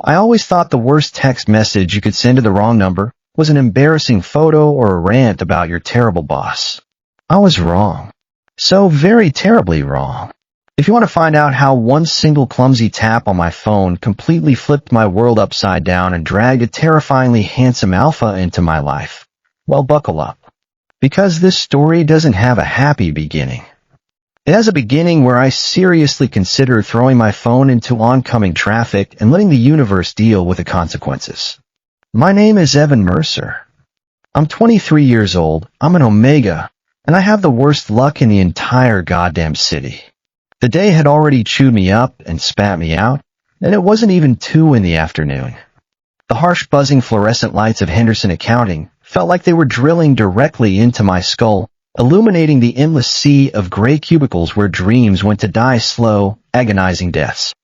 I always thought the worst text message you could send to the wrong number was an embarrassing photo or a rant about your terrible boss. I was wrong. So very terribly wrong. If you want to find out how one single clumsy tap on my phone completely flipped my world upside down and dragged a terrifyingly handsome alpha into my life, well, buckle up. Because this story doesn't have a happy beginning. It has a beginning where I seriously considered throwing my phone into oncoming traffic and letting the universe deal with the consequences. My name is Evan Mercer. I'm 23 years old, I'm an Omega, and I have the worst luck in the entire goddamn city. The day had already chewed me up and spat me out, and it wasn't even 2 in the afternoon. The harsh buzzing fluorescent lights of Henderson Accounting felt like they were drilling directly into my skull, illuminating the endless sea of gray cubicles where dreams went to die slow, agonizing deaths.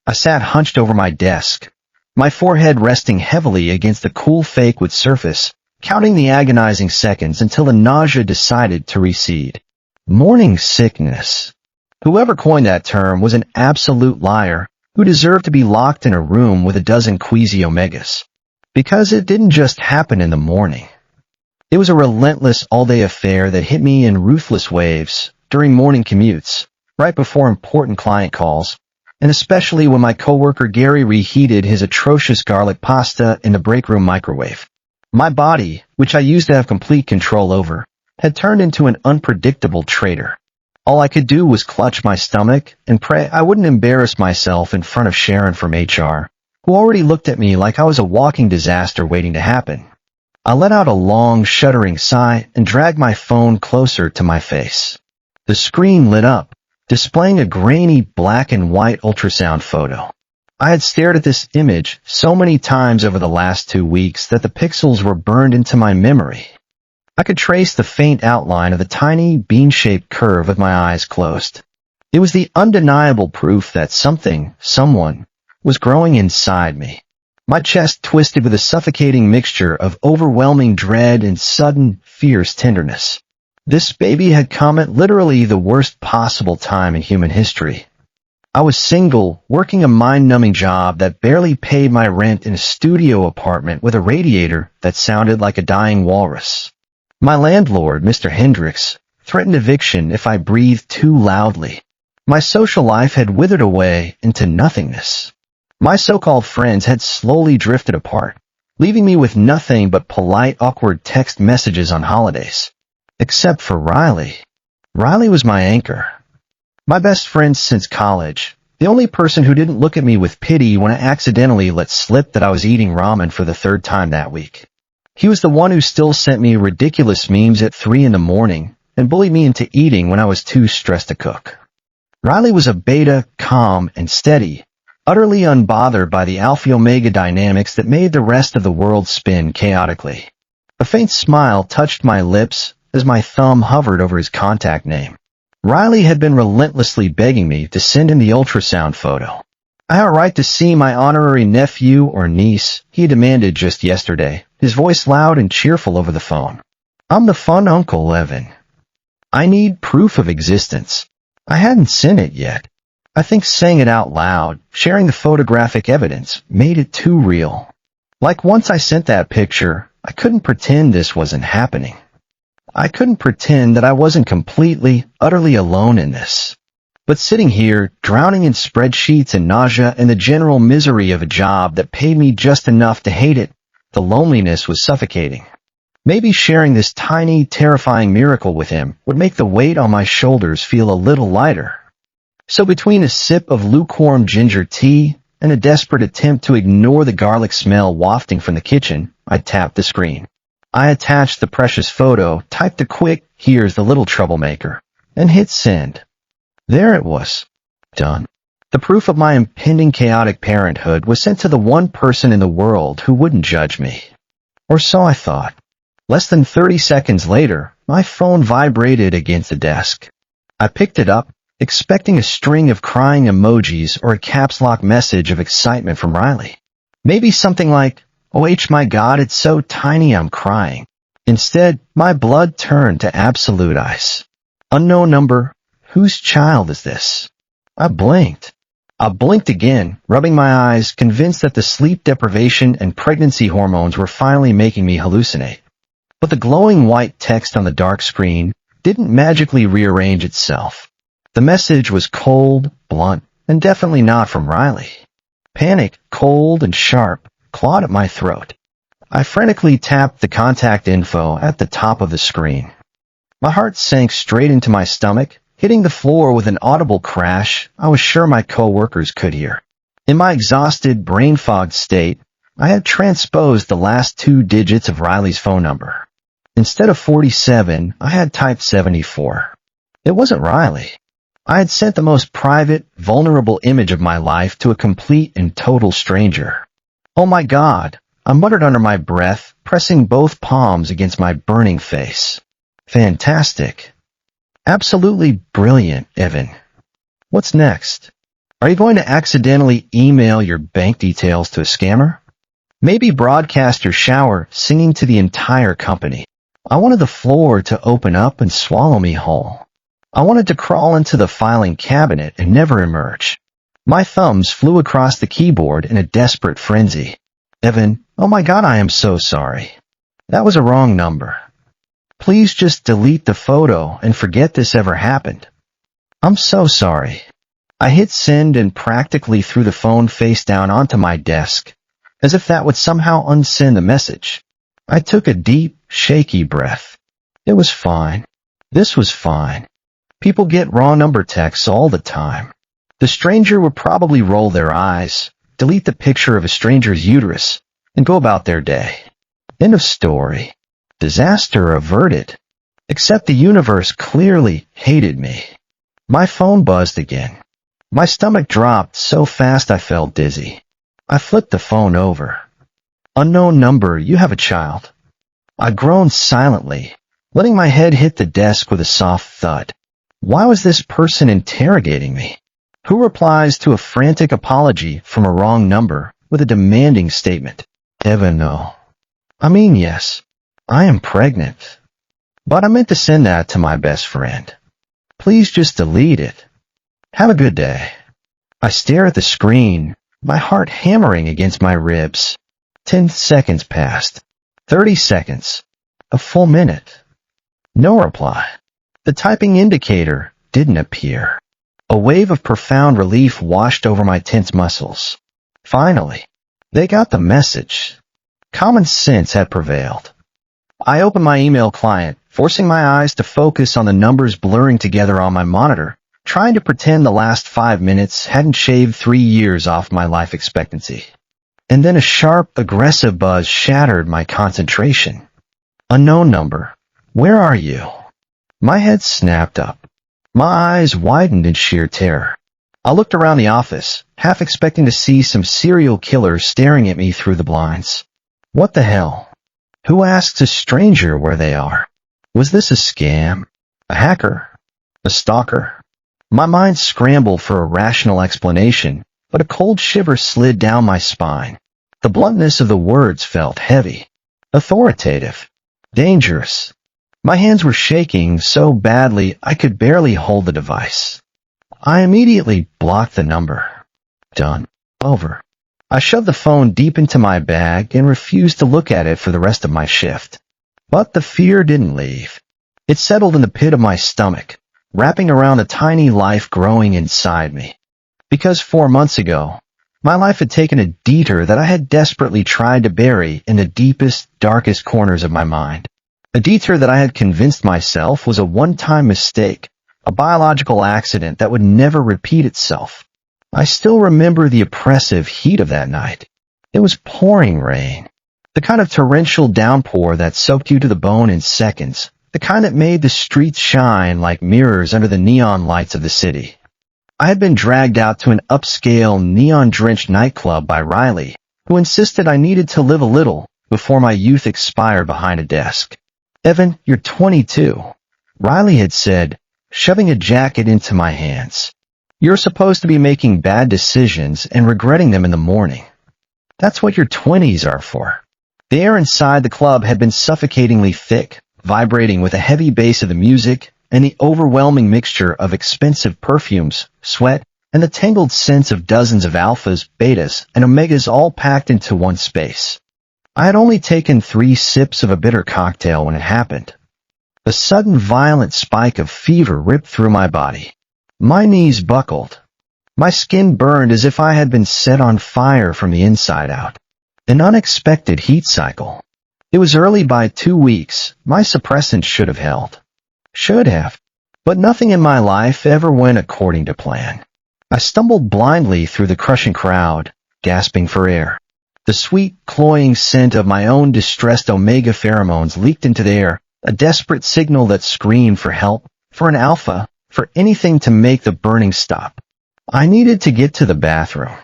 I sat hunched over my desk, my forehead resting heavily against the cool fake wood surface, counting the agonizing seconds until the nausea decided to recede. Morning sickness. Whoever coined that term was an absolute liar who deserved to be locked in a room with a dozen queasy omegas. Because it didn't just happen in the morning. It was a relentless all-day affair that hit me in ruthless waves during morning commutes, right before important client calls, and especially when my coworker Gary reheated his atrocious garlic pasta in the break room microwave. My body, which I used to have complete control over, had turned into an unpredictable traitor. All I could do was clutch my stomach and pray I wouldn't embarrass myself in front of Sharon from HR, who already looked at me like I was a walking disaster waiting to happen. I let out a long, shuddering sigh and dragged my phone closer to my face. The screen lit up, displaying a grainy black and white ultrasound photo. I had stared at this image so many times over the last 2 weeks that the pixels were burned into my memory. I could trace the faint outline of the tiny, bean-shaped curve with my eyes closed. It was the undeniable proof that someone, was growing inside me. My chest twisted with a suffocating mixture of overwhelming dread and sudden, fierce tenderness. This baby had come at literally the worst possible time in human history. I was single, working a mind-numbing job that barely paid my rent in a studio apartment with a radiator that sounded like a dying walrus. My landlord, Mr. Hendricks, threatened eviction if I breathed too loudly. My social life had withered away into nothingness. My so-called friends had slowly drifted apart, leaving me with nothing but polite, awkward text messages on holidays. Except for Riley. Riley was my anchor. My best friend since college, the only person who didn't look at me with pity when I accidentally let slip that I was eating ramen for the 3rd time that week. He was the one who still sent me ridiculous memes at 3 in the morning and bullied me into eating when I was too stressed to cook. Riley was a beta, calm, and steady, utterly unbothered by the alpha-omega dynamics that made the rest of the world spin chaotically. A faint smile touched my lips as my thumb hovered over his contact name. Riley had been relentlessly begging me to send him the ultrasound photo. I had a right to see my honorary nephew or niece, he demanded just yesterday, his voice loud and cheerful over the phone. I'm the fun Uncle Evan. I need proof of existence. I hadn't sent it yet. I think saying it out loud, sharing the photographic evidence, made it too real. Like once I sent that picture, I couldn't pretend this wasn't happening. I couldn't pretend that I wasn't completely, utterly alone in this. But sitting here, drowning in spreadsheets and nausea and the general misery of a job that paid me just enough to hate it, the loneliness was suffocating. Maybe sharing this tiny, terrifying miracle with him would make the weight on my shoulders feel a little lighter. So between a sip of lukewarm ginger tea and a desperate attempt to ignore the garlic smell wafting from the kitchen, I tapped the screen. I attached the precious photo, typed a quick, "Here's the little troublemaker," and hit send. There it was. Done. The proof of my impending chaotic parenthood was sent to the one person in the world who wouldn't judge me. Or so I thought. Less than 30 seconds later, my phone vibrated against the desk. I picked it up, expecting a string of crying emojis or a caps lock message of excitement from Riley. Maybe something like, "Oh my God, it's so tiny I'm crying." Instead, my blood turned to absolute ice. Unknown number. Whose child is this? I blinked. I blinked again, rubbing my eyes, convinced that the sleep deprivation and pregnancy hormones were finally making me hallucinate. But the glowing white text on the dark screen didn't magically rearrange itself. The message was cold, blunt, and definitely not from Riley. Panic, cold and sharp, clawed at my throat. I frantically tapped the contact info at the top of the screen. My heart sank straight into my stomach, hitting the floor with an audible crash I was sure my coworkers could hear. In my exhausted, brain-fogged state, I had transposed the last 2 digits of Riley's phone number. Instead of 47, I had typed 74. It wasn't Riley. I had sent the most private, vulnerable image of my life to a complete and total stranger. Oh my God, I muttered under my breath, pressing both palms against my burning face. Fantastic. Absolutely brilliant, Evan. What's next? Are you going to accidentally email your bank details to a scammer? Maybe broadcast your shower singing to the entire company. I wanted the floor to open up and swallow me whole. I wanted to crawl into the filing cabinet and never emerge. My thumbs flew across the keyboard in a desperate frenzy. Evan, oh my God, I am so sorry. That was a wrong number. Please just delete the photo and forget this ever happened. I'm so sorry. I hit send and practically threw the phone face down onto my desk, as if that would somehow unsend the message. I took a deep, shaky breath. It was fine. This was fine. People get wrong number texts all the time. The stranger would probably roll their eyes, delete the picture of a stranger's uterus, and go about their day. End of story. Disaster averted. Except the universe clearly hated me. My phone buzzed again. My stomach dropped so fast I felt dizzy. I flipped the phone over. Unknown number, you have a child. I groaned silently, letting my head hit the desk with a soft thud. Why was this person interrogating me? Who replies to a frantic apology from a wrong number with a demanding statement? Evan, no. I mean, yes. I am pregnant. But I meant to send that to my best friend. Please just delete it. Have a good day. I stare at the screen, my heart hammering against my ribs. 10 seconds passed. 30 seconds. A full minute. No reply. The typing indicator didn't appear. A wave of profound relief washed over my tense muscles. Finally, they got the message. Common sense had prevailed. I opened my email client, forcing my eyes to focus on the numbers blurring together on my monitor, trying to pretend the last 5 minutes hadn't shaved 3 years off my life expectancy. And then a sharp, aggressive buzz shattered my concentration. Unknown number. Where are you? My head snapped up. My eyes widened in sheer terror. I looked around the office, half expecting to see some serial killer staring at me through the blinds. What the hell? Who asks a stranger where they are? Was this a scam? A hacker? A stalker? My mind scrambled for a rational explanation, but a cold shiver slid down my spine. The bluntness of the words felt heavy, authoritative, dangerous. My hands were shaking so badly I could barely hold the device. I immediately blocked the number. Done. Over. I shoved the phone deep into my bag and refused to look at it for the rest of my shift. But the fear didn't leave. It settled in the pit of my stomach, wrapping around the tiny life growing inside me. Because 4 months ago, my life had taken a detour that I had desperately tried to bury in the deepest, darkest corners of my mind. A detour that I had convinced myself was a one-time mistake, a biological accident that would never repeat itself. I still remember the oppressive heat of that night. It was pouring rain. The kind of torrential downpour that soaked you to the bone in seconds. The kind that made the streets shine like mirrors under the neon lights of the city. I had been dragged out to an upscale, neon-drenched nightclub by Riley, who insisted I needed to live a little before my youth expired behind a desk. Evan, you're 22, Riley had said, shoving a jacket into my hands. You're supposed to be making bad decisions and regretting them in the morning. That's what your 20s are for. The air inside the club had been suffocatingly thick, vibrating with a heavy bass of the music and the overwhelming mixture of expensive perfumes, sweat, and the tangled sense of dozens of alphas, betas, and omegas all packed into one space. I had only taken 3 sips of a bitter cocktail when it happened. A sudden violent spike of fever ripped through my body. My knees buckled. My skin burned as if I had been set on fire from the inside out. An unexpected heat cycle. It was early by 2 weeks. My suppressants should have held. Should have. But nothing in my life ever went according to plan. I stumbled blindly through the crushing crowd, gasping for air. The sweet, cloying scent of my own distressed omega pheromones leaked into the air, a desperate signal that screamed for help, for an alpha, for anything to make the burning stop. I needed to get to the bathroom.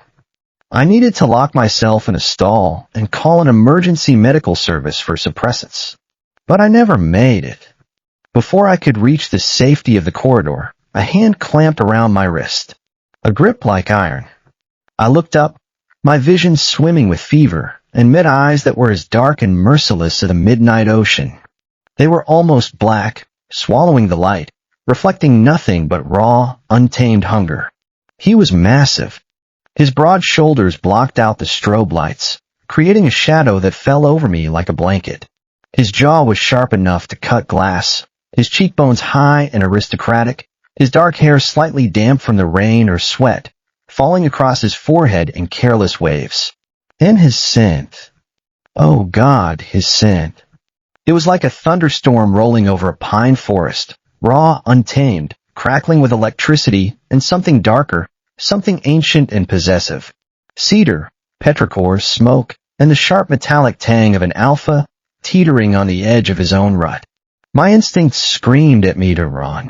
I needed to lock myself in a stall and call an emergency medical service for suppressants. But I never made it. Before I could reach the safety of the corridor, a hand clamped around my wrist. A grip like iron. I looked up, my vision swimming with fever, and met eyes that were as dark and merciless as a midnight ocean. They were almost black, swallowing the light, reflecting nothing but raw, untamed hunger. He was massive. His broad shoulders blocked out the strobe lights, creating a shadow that fell over me like a blanket. His jaw was sharp enough to cut glass, his cheekbones high and aristocratic, his dark hair slightly damp from the rain or sweat, falling across his forehead in careless waves. And his scent. Oh God, his scent. It was like a thunderstorm rolling over a pine forest, raw, untamed, crackling with electricity and something darker, something ancient and possessive. Cedar, petrichor, smoke, and the sharp metallic tang of an alpha teetering on the edge of his own rut. My instincts screamed at me to run.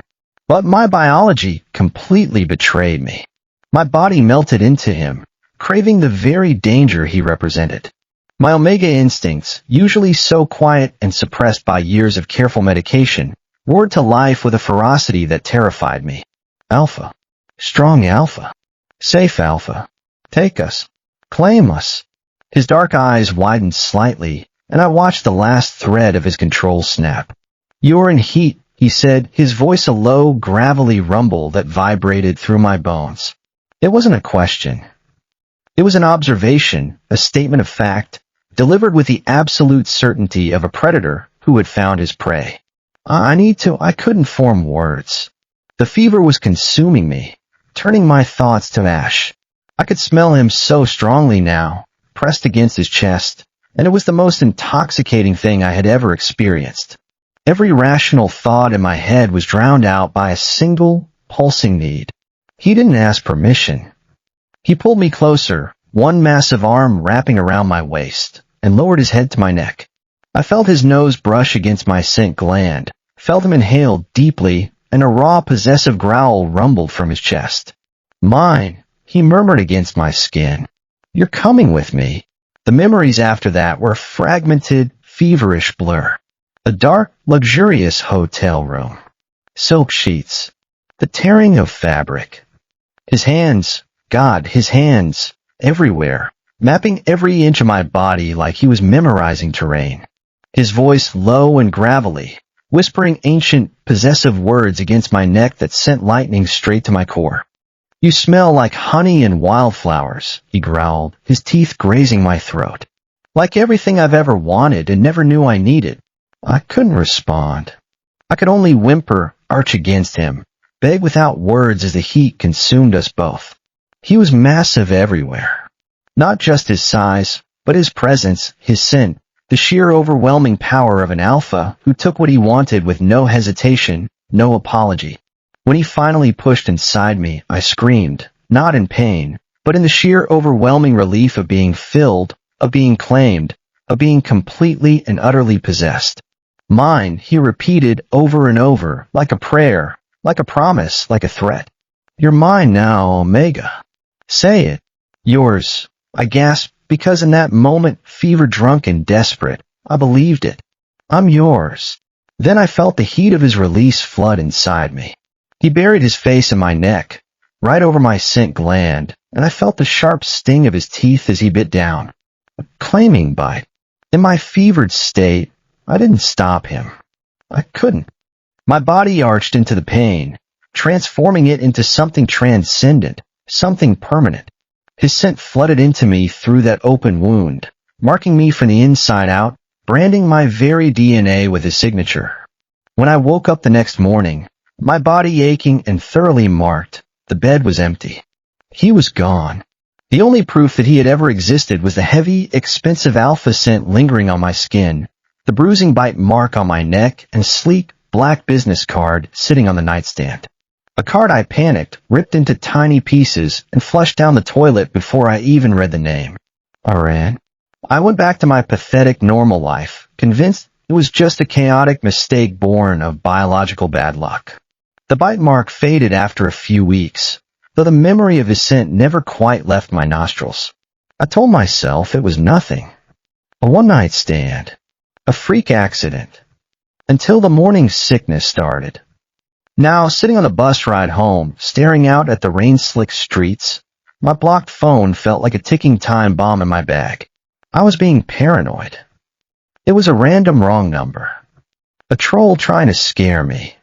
But my biology completely betrayed me. My body melted into him, craving the very danger he represented. My omega instincts, usually so quiet and suppressed by years of careful medication, roared to life with a ferocity that terrified me. Alpha. Strong alpha. Safe alpha. Take us. Claim us. His dark eyes widened slightly, and I watched the last thread of his control snap. You're in heat, he said, his voice a low, gravelly rumble that vibrated through my bones. It wasn't a question. It was an observation, a statement of fact, delivered with the absolute certainty of a predator who had found his prey. I couldn't form words. The fever was consuming me, turning my thoughts to ash. I could smell him so strongly now, pressed against his chest, and it was the most intoxicating thing I had ever experienced. Every rational thought in my head was drowned out by a single, pulsing need. He didn't ask permission. He pulled me closer, one massive arm wrapping around my waist, and lowered his head to my neck. I felt his nose brush against my scent gland, felt him inhale deeply, and a raw, possessive growl rumbled from his chest. Mine, he murmured against my skin. You're coming with me. The memories after that were a fragmented, feverish blur. A dark, luxurious hotel room. Silk sheets. The tearing of fabric. His hands, God, his hands, everywhere, mapping every inch of my body like he was memorizing terrain. His voice low and gravelly, whispering ancient, possessive words against my neck that sent lightning straight to my core. You smell like honey and wildflowers, he growled, his teeth grazing my throat. Like everything I've ever wanted and never knew I needed. I couldn't respond. I could only whimper, arch against him, beg without words as the heat consumed us both. He was massive everywhere. Not just his size, but his presence, his scent, the sheer overwhelming power of an alpha who took what he wanted with no hesitation, no apology. When he finally pushed inside me, I screamed, not in pain, but in the sheer overwhelming relief of being filled, of being claimed, of being completely and utterly possessed. Mine, he repeated over and over, like a prayer, like a promise, like a threat. You're mine now, Omega. Say it. Yours. I gasped, because in that moment, fever-drunk and desperate, I believed it. I'm yours. Then I felt the heat of his release flood inside me. He buried his face in my neck, right over my scent gland, and I felt the sharp sting of his teeth as he bit down. A claiming bite. In my fevered state, I didn't stop him. I couldn't. My body arched into the pain, transforming it into something transcendent, something permanent. His scent flooded into me through that open wound, marking me from the inside out, branding my very DNA with his signature. When I woke up the next morning, my body aching and thoroughly marked, the bed was empty. He was gone. The only proof that he had ever existed was the heavy, expensive alpha scent lingering on my skin, the bruising bite mark on my neck, and a sleek, black business card sitting on the nightstand. A card I panicked, ripped into tiny pieces, and flushed down the toilet before I even read the name. I ran. I went back to my pathetic normal life, convinced it was just a chaotic mistake born of biological bad luck. The bite mark faded after a few weeks, though the memory of his scent never quite left my nostrils. I told myself it was nothing. A one-night stand. A freak accident. Until the morning sickness started. Now, sitting on the bus ride home, staring out at the rain-slicked streets, my blocked phone felt like a ticking time bomb in my bag. I was being paranoid. It was a random wrong number. A troll trying to scare me.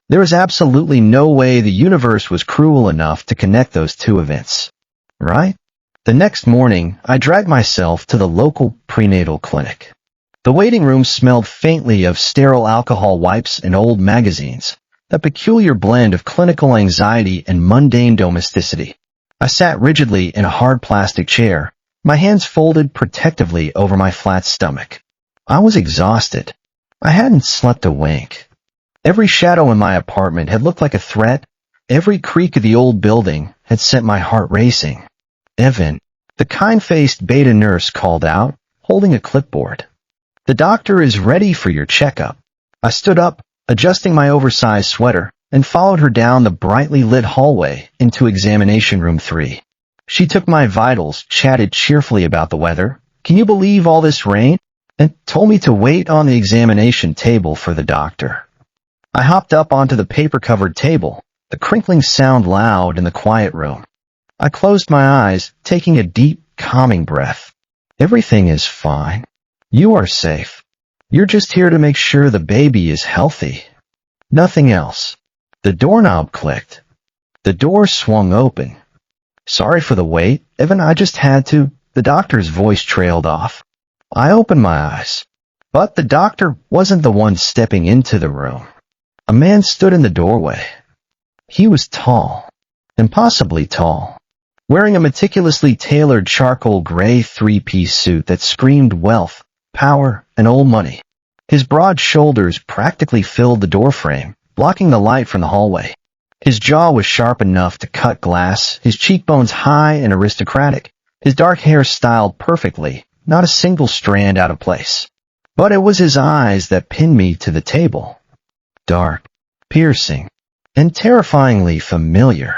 There was absolutely no way the universe was cruel enough to connect those two events. Right? The next morning, I dragged myself to the local prenatal clinic. The waiting room smelled faintly of sterile alcohol wipes and old magazines, that peculiar blend of clinical anxiety and mundane domesticity. I sat rigidly in a hard plastic chair, my hands folded protectively over my flat stomach. I was exhausted. I hadn't slept a wink. Every shadow in my apartment had looked like a threat. Every creak of the old building had sent my heart racing. Evan, the kind-faced beta nurse, called out, holding a clipboard. "The doctor is ready for your checkup." I stood up, adjusting my oversized sweater, and followed her down the brightly lit hallway into examination room 3. She took my vitals, chatted cheerfully about the weather, "Can you believe all this rain?" and told me to wait on the examination table for the doctor. I hopped up onto the paper-covered table, the crinkling sound loud in the quiet room. I closed my eyes, taking a deep, calming breath. "Everything is fine. You are safe. You're just here to make sure the baby is healthy. Nothing else." The doorknob clicked. The door swung open. "Sorry for the wait, Evan, I just had to." The doctor's voice trailed off. I opened my eyes. But the doctor wasn't the one stepping into the room. A man stood in the doorway. He was tall, impossibly tall, wearing a meticulously tailored charcoal gray three-piece suit that screamed wealth, power, and old money. His broad shoulders practically filled the doorframe, blocking the light from the hallway. His jaw was sharp enough to cut glass, his cheekbones high and aristocratic, his dark hair styled perfectly, not a single strand out of place. But it was his eyes that pinned me to the table. Dark, piercing, and terrifyingly familiar.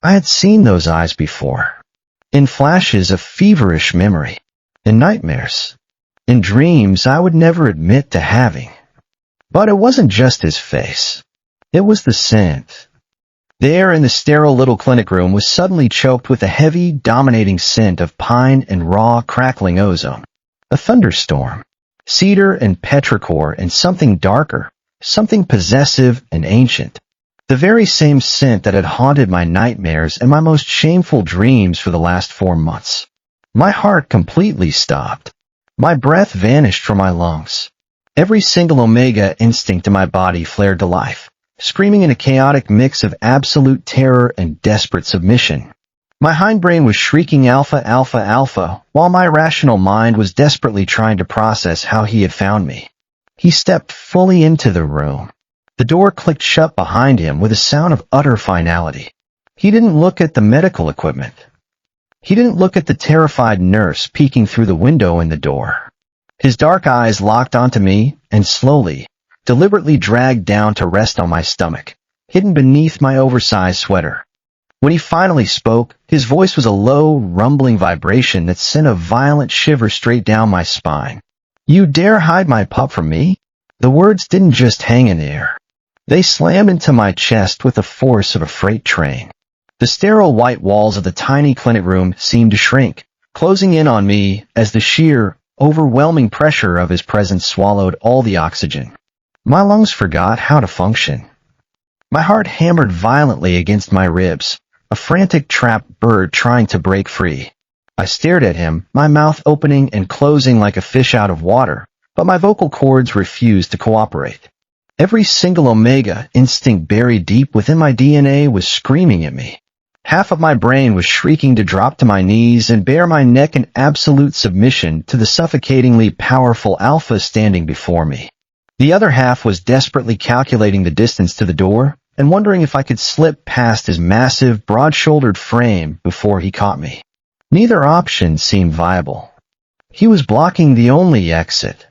I had seen those eyes before. In flashes of feverish memory. In nightmares. In dreams I would never admit to having. But it wasn't just his face. It was the scent. The air in the sterile little clinic room was suddenly choked with a heavy, dominating scent of pine and raw, crackling ozone. A thunderstorm. Cedar and petrichor and something darker, something possessive and ancient. The very same scent that had haunted my nightmares and my most shameful dreams for the last 4 months. My heart completely stopped. My breath vanished from my lungs. Every single omega instinct in my body flared to life, screaming in a chaotic mix of absolute terror and desperate submission. My hindbrain was shrieking alpha, alpha, alpha, while my rational mind was desperately trying to process how he had found me. He stepped fully into the room. The door clicked shut behind him with a sound of utter finality. He didn't look at the medical equipment. He didn't look at the terrified nurse peeking through the window in the door. His dark eyes locked onto me and slowly, deliberately dragged down to rest on my stomach, hidden beneath my oversized sweater. When he finally spoke, his voice was a low, rumbling vibration that sent a violent shiver straight down my spine. "You dare hide my pup from me?" The words didn't just hang in the air. They slammed into my chest with the force of a freight train. The sterile white walls of the tiny clinic room seemed to shrink, closing in on me as the sheer, overwhelming pressure of his presence swallowed all the oxygen. My lungs forgot how to function. My heart hammered violently against my ribs, a frantic trapped bird trying to break free. I stared at him, my mouth opening and closing like a fish out of water, but my vocal cords refused to cooperate. Every single omega instinct buried deep within my DNA was screaming at me. Half of my brain was shrieking to drop to my knees and bare my neck in absolute submission to the suffocatingly powerful alpha standing before me. The other half was desperately calculating the distance to the door and wondering if I could slip past his massive, broad-shouldered frame before he caught me. Neither option seemed viable. He was blocking the only exit.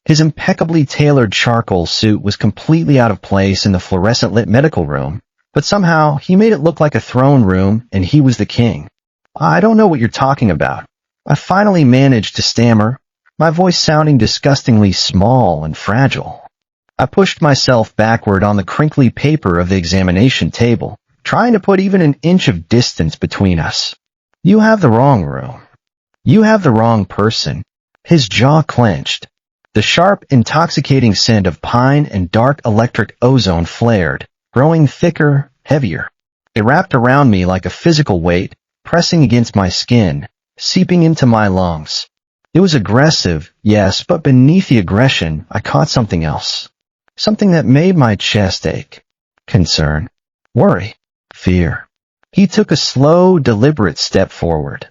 His impeccably tailored charcoal suit was completely out of place in the fluorescent-lit medical room, but somehow he made it look like a throne room and he was the king. I don't know what you're talking about. I finally managed to stammer, my voice sounding disgustingly small and fragile. I pushed myself backward on the crinkly paper of the examination table, trying to put even an inch of distance between us. You have the wrong room. You have the wrong person. His jaw clenched. The sharp, intoxicating scent of pine and dark electric ozone flared, growing thicker, heavier. It wrapped around me like a physical weight, pressing against my skin, seeping into my lungs. It was aggressive, yes, but beneath the aggression, I caught something else. Something that made my chest ache. Concern. Worry. Fear. He took a slow, deliberate step forward.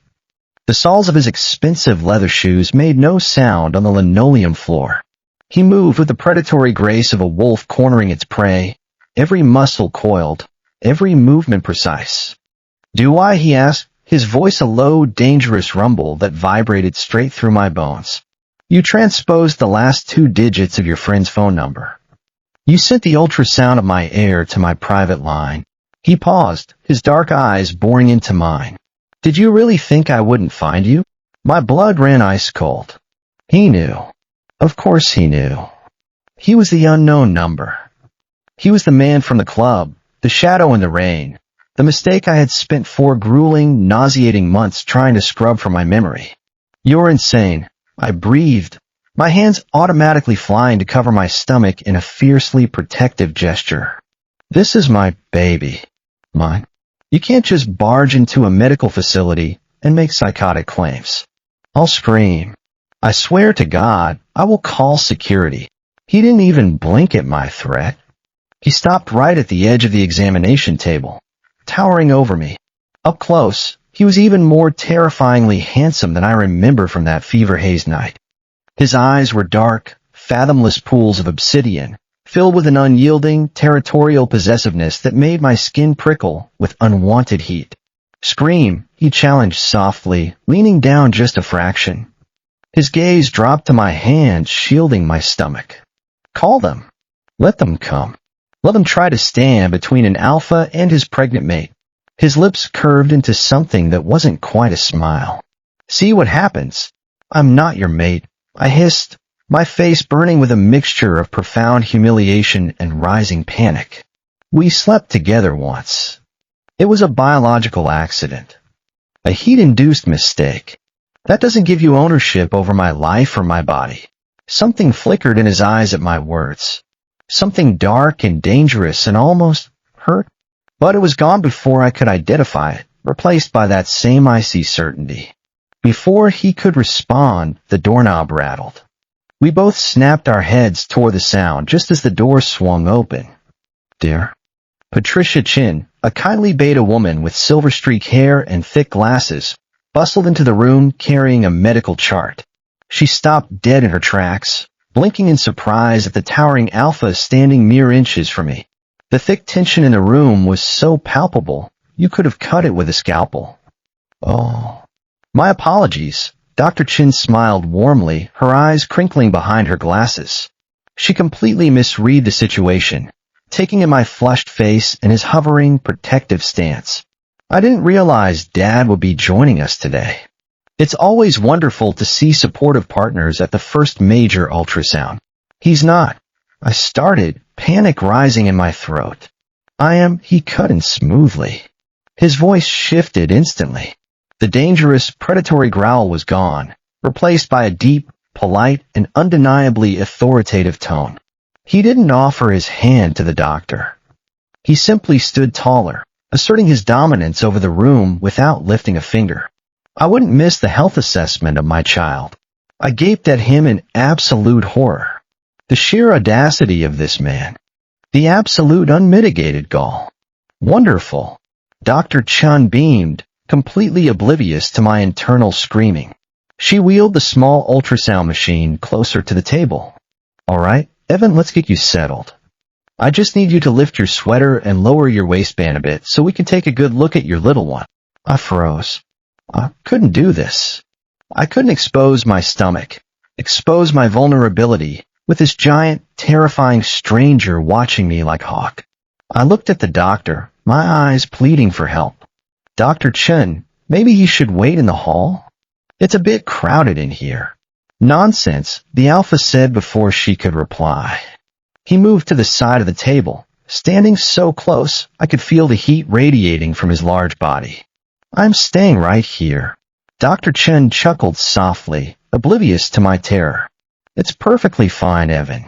The soles of his expensive leather shoes made no sound on the linoleum floor. He moved with the predatory grace of a wolf cornering its prey, every muscle coiled, every movement precise. "Do I?" he asked, his voice a low, dangerous rumble that vibrated straight through my bones. "You transposed the last 2 digits of your friend's phone number. You sent the ultrasound of my heir to my private line." He paused, his dark eyes boring into mine. "Did you really think I wouldn't find you?" My blood ran ice cold. He knew. Of course he knew. He was the unknown number. He was the man from the club, the shadow in the rain, the mistake I had spent 4 grueling, nauseating months trying to scrub from my memory. "You're insane." I breathed, my hands automatically flying to cover my stomach in a fiercely protective gesture. "This is my baby. Mine. You can't just barge into a medical facility and make psychotic claims." I'll scream. I swear to God, I will call security. He didn't even blink at my threat. He stopped right at the edge of the examination table, towering over me. Up close, he was even more terrifyingly handsome than I remember from that fever-hazed night. His eyes were dark, fathomless pools of obsidian, filled with an unyielding, territorial possessiveness that made my skin prickle with unwanted heat. "Scream," he challenged softly, leaning down just a fraction. His gaze dropped to my hand, shielding my stomach. "Call them. Let them come. Let them try to stand between an alpha and his pregnant mate." His lips curved into something that wasn't quite a smile. "See what happens. I'm not your mate," I hissed, my face burning with a mixture of profound humiliation and rising panic. "We slept together once. It was a biological accident. A heat-induced mistake. That doesn't give you ownership over my life or my body." Something flickered in his eyes at my words. Something dark and dangerous and almost hurt. But it was gone before I could identify it, replaced by that same icy certainty. Before he could respond, the doorknob rattled. We both snapped our heads toward the sound just as the door swung open. "Dear." Patricia Chin, a kindly beta woman with silver-streaked hair and thick glasses, bustled into the room carrying a medical chart. She stopped dead in her tracks, blinking in surprise at the towering alpha standing mere inches from me. The thick tension in the room was so palpable, you could have cut it with a scalpel. "Oh." "My apologies." Dr. Chin smiled warmly, her eyes crinkling behind her glasses. She completely misread the situation, taking in my flushed face and his hovering, protective stance. "I didn't realize Dad would be joining us today." It's always wonderful to see supportive partners at the first major ultrasound. He's not. I started, panic rising in my throat. "I am," he cut in smoothly. His voice shifted instantly. The dangerous, predatory growl was gone, replaced by a deep, polite, and undeniably authoritative tone. He didn't offer his hand to the doctor. He simply stood taller, asserting his dominance over the room without lifting a finger. I wouldn't miss the health assessment of my child. I gaped at him in absolute horror. The sheer audacity of this man. The absolute unmitigated gall. Wonderful. Dr. Chun beamed, completely oblivious to my internal screaming. She wheeled the small ultrasound machine closer to the table. All right, Evan, let's get you settled. I just need you to lift your sweater and lower your waistband a bit so we can take a good look at your little one. I froze. I couldn't do this. I couldn't expose my stomach, expose my vulnerability with this giant, terrifying stranger watching me like hawk. I looked at the doctor, my eyes pleading for help. Dr. Chen, maybe he should wait in the hall? It's a bit crowded in here. Nonsense, the alpha said before she could reply. He moved to the side of the table, standing so close I could feel the heat radiating from his large body. I'm staying right here. Dr. Chen chuckled softly, oblivious to my terror. It's perfectly fine, Evan.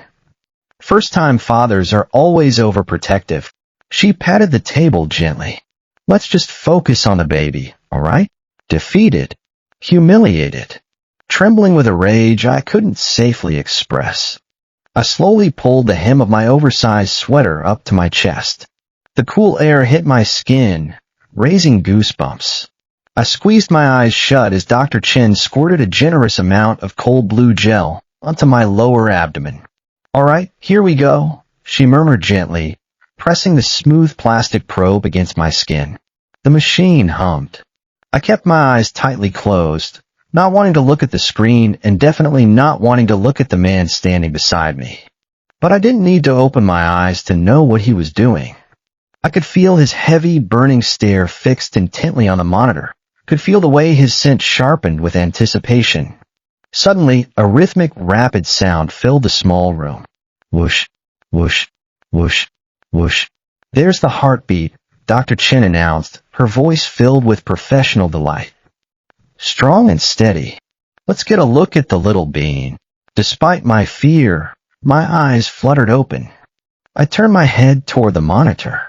First-time fathers are always overprotective. She patted the table gently. Let's just focus on the baby, all right? Defeated. Humiliated. Trembling with a rage I couldn't safely express. I slowly pulled the hem of my oversized sweater up to my chest. The cool air hit my skin, raising goosebumps. I squeezed my eyes shut as Dr. Chen squirted a generous amount of cold blue gel onto my lower abdomen. All right, here we go, she murmured gently, pressing the smooth plastic probe against my skin. The machine hummed. I kept my eyes tightly closed, not wanting to look at the screen and definitely not wanting to look at the man standing beside me. But I didn't need to open my eyes to know what he was doing. I could feel his heavy, burning stare fixed intently on the monitor, could feel the way his sense sharpened with anticipation. Suddenly, a rhythmic, rapid sound filled the small room. Whoosh, whoosh, whoosh, whoosh. There's the heartbeat, Dr. Chen announced, her voice filled with professional delight. Strong and steady. Let's get a look at the little bean. Despite my fear, my eyes fluttered open. I turned my head toward the monitor.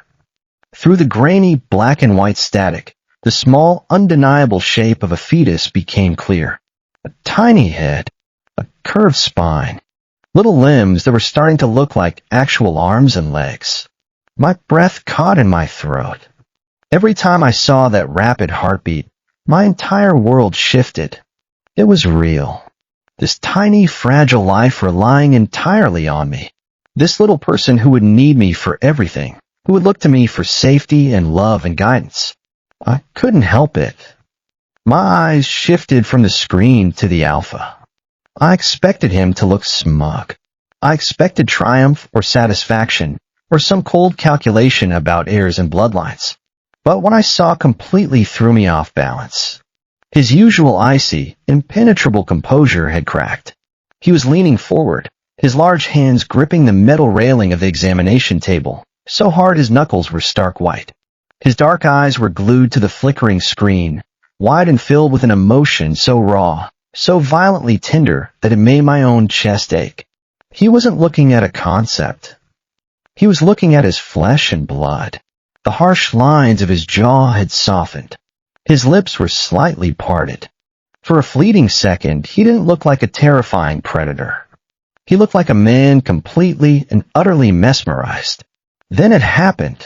Through the grainy black and white static, the small, undeniable shape of a fetus became clear. A tiny head, a curved spine, little limbs that were starting to look like actual arms and legs. My breath caught in my throat. Every time I saw that rapid heartbeat, my entire world shifted. It was real. This tiny, fragile life relying entirely on me. This little person who would need me for everything, who would look to me for safety and love and guidance. I couldn't help it. My eyes shifted from the screen to the alpha. I expected him to look smug. I expected triumph or satisfaction or some cold calculation about heirs and bloodlines. But what I saw completely threw me off balance. His usual icy, impenetrable composure had cracked. He was leaning forward, his large hands gripping the metal railing of the examination table, so hard his knuckles were stark white. His dark eyes were glued to the flickering screen, wide and filled with an emotion so raw, so violently tender that it made my own chest ache. He wasn't looking at a concept. He was looking at his flesh and blood. The harsh lines of his jaw had softened. His lips were slightly parted. For a fleeting second, he didn't look like a terrifying predator. He looked like a man completely and utterly mesmerized. Then it happened.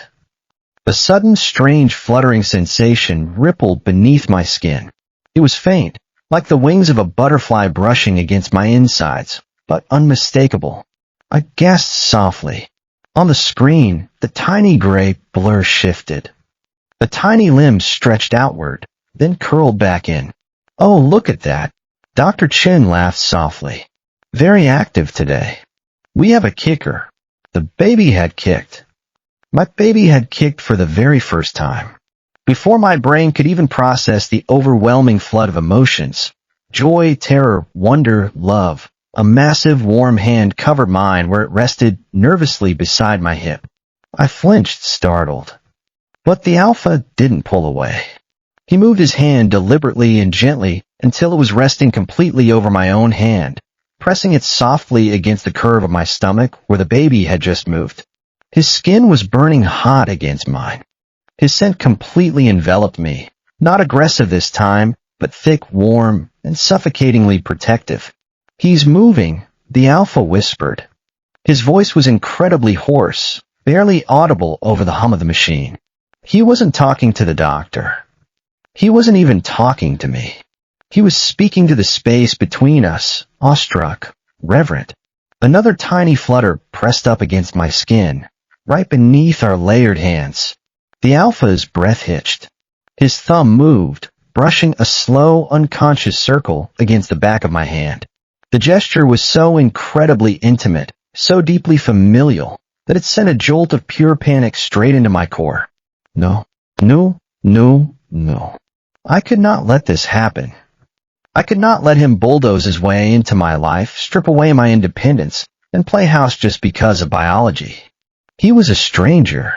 A sudden, strange, fluttering sensation rippled beneath my skin. It was faint, like the wings of a butterfly brushing against my insides, but unmistakable. I gasped softly. On the screen, the tiny gray blur shifted. The tiny limbs stretched outward, then curled back in. Oh, look at that. Dr. Chen laughed softly. Very active today. We have a kicker. The baby had kicked. My baby had kicked for the very first time. Before my brain could even process the overwhelming flood of emotions, joy, terror, wonder, love, a massive warm hand covered mine where it rested nervously beside my hip. I flinched, startled. But the alpha didn't pull away. He moved his hand deliberately and gently until it was resting completely over my own hand, pressing it softly against the curve of my stomach where the baby had just moved. His skin was burning hot against mine. His scent completely enveloped me, not aggressive this time, but thick, warm, and suffocatingly protective. "He's moving," the alpha whispered. His voice was incredibly hoarse, barely audible over the hum of the machine. He wasn't talking to the doctor. He wasn't even talking to me. He was speaking to the space between us, awestruck, reverent. Another tiny flutter pressed up against my skin, right beneath our layered hands. The alpha's breath hitched. His thumb moved, brushing a slow, unconscious circle against the back of my hand. The gesture was so incredibly intimate, so deeply familial, that it sent a jolt of pure panic straight into my core. No, no, no, no. I could not let this happen. I could not let him bulldoze his way into my life, strip away my independence, and play house just because of biology. He was a stranger.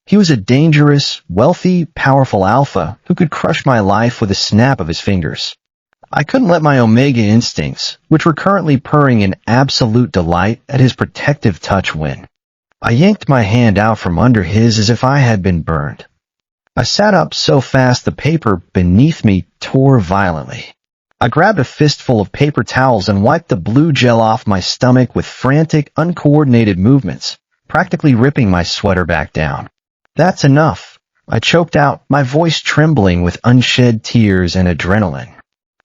He was a dangerous, wealthy, powerful alpha who could crush my life with a snap of his fingers. I couldn't let my omega instincts, which were currently purring in absolute delight at his protective touch, win. I yanked my hand out from under his as if I had been burned. I sat up so fast the paper beneath me tore violently. I grabbed a fistful of paper towels and wiped the blue gel off my stomach with frantic, uncoordinated movements, practically ripping my sweater back down. "That's enough," I choked out, my voice trembling with unshed tears and adrenaline.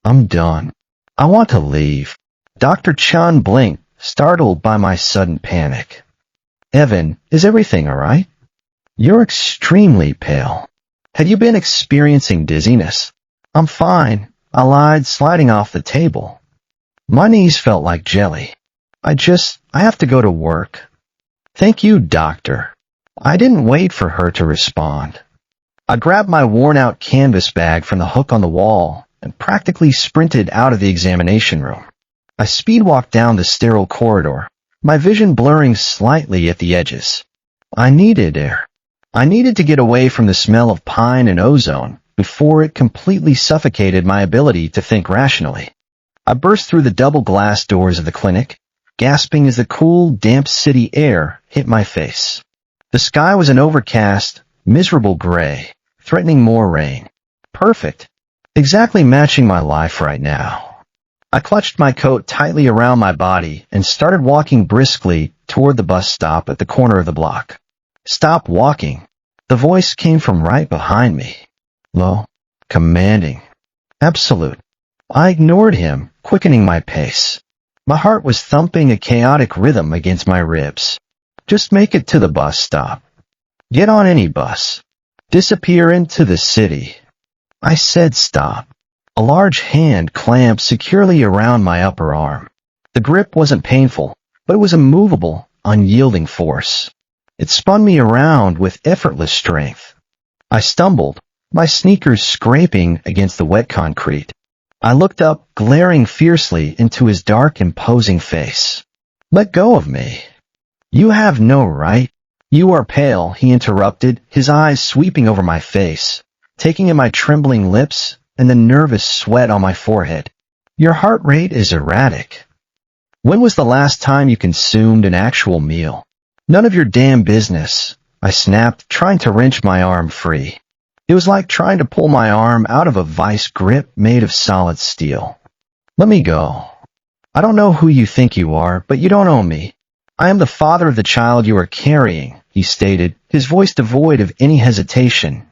"I'm done. I want to leave." Dr. Chun blinked, startled by my sudden panic. "Evan, is everything all right? You're extremely pale. Have you been experiencing dizziness?" "I'm fine," I lied, sliding off the table. My knees felt like jelly. I have to go to work." "Thank you, doctor." I didn't wait for her to respond. I grabbed my worn-out canvas bag from the hook on the wall and practically sprinted out of the examination room. I speed-walked down the sterile corridor, my vision blurring slightly at the edges. I needed air. I needed to get away from the smell of pine and ozone before it completely suffocated my ability to think rationally. I burst through the double glass doors of the clinic, gasping as the cool, damp city air hit my face. The sky was an overcast, miserable gray, threatening more rain. Perfect. Exactly matching my life right now. I clutched my coat tightly around my body and started walking briskly toward the bus stop at the corner of the block. "Stop walking." The voice came from right behind me. Low, commanding, absolute. I ignored him, quickening my pace. My heart was thumping a chaotic rhythm against my ribs. "Just make it to the bus stop. Get on any bus. Disappear into the city." I said stop. A large hand clamped securely around my upper arm. The grip wasn't painful, but it was a movable, unyielding force. It spun me around with effortless strength. I stumbled, my sneakers scraping against the wet concrete. I looked up, glaring fiercely into his dark, imposing face. "Let go of me." "You have no right." "You are pale," he interrupted, his eyes sweeping over my face, taking in my trembling lips and the nervous sweat on my forehead. "Your heart rate is erratic. When was the last time you consumed an actual meal?" "None of your damn business," I snapped, trying to wrench my arm free. It was like trying to pull my arm out of a vice grip made of solid steel. "Let me go. I don't know who you think you are, but you don't own me. I am the father of the child you are carrying," he stated, his voice devoid of any hesitation.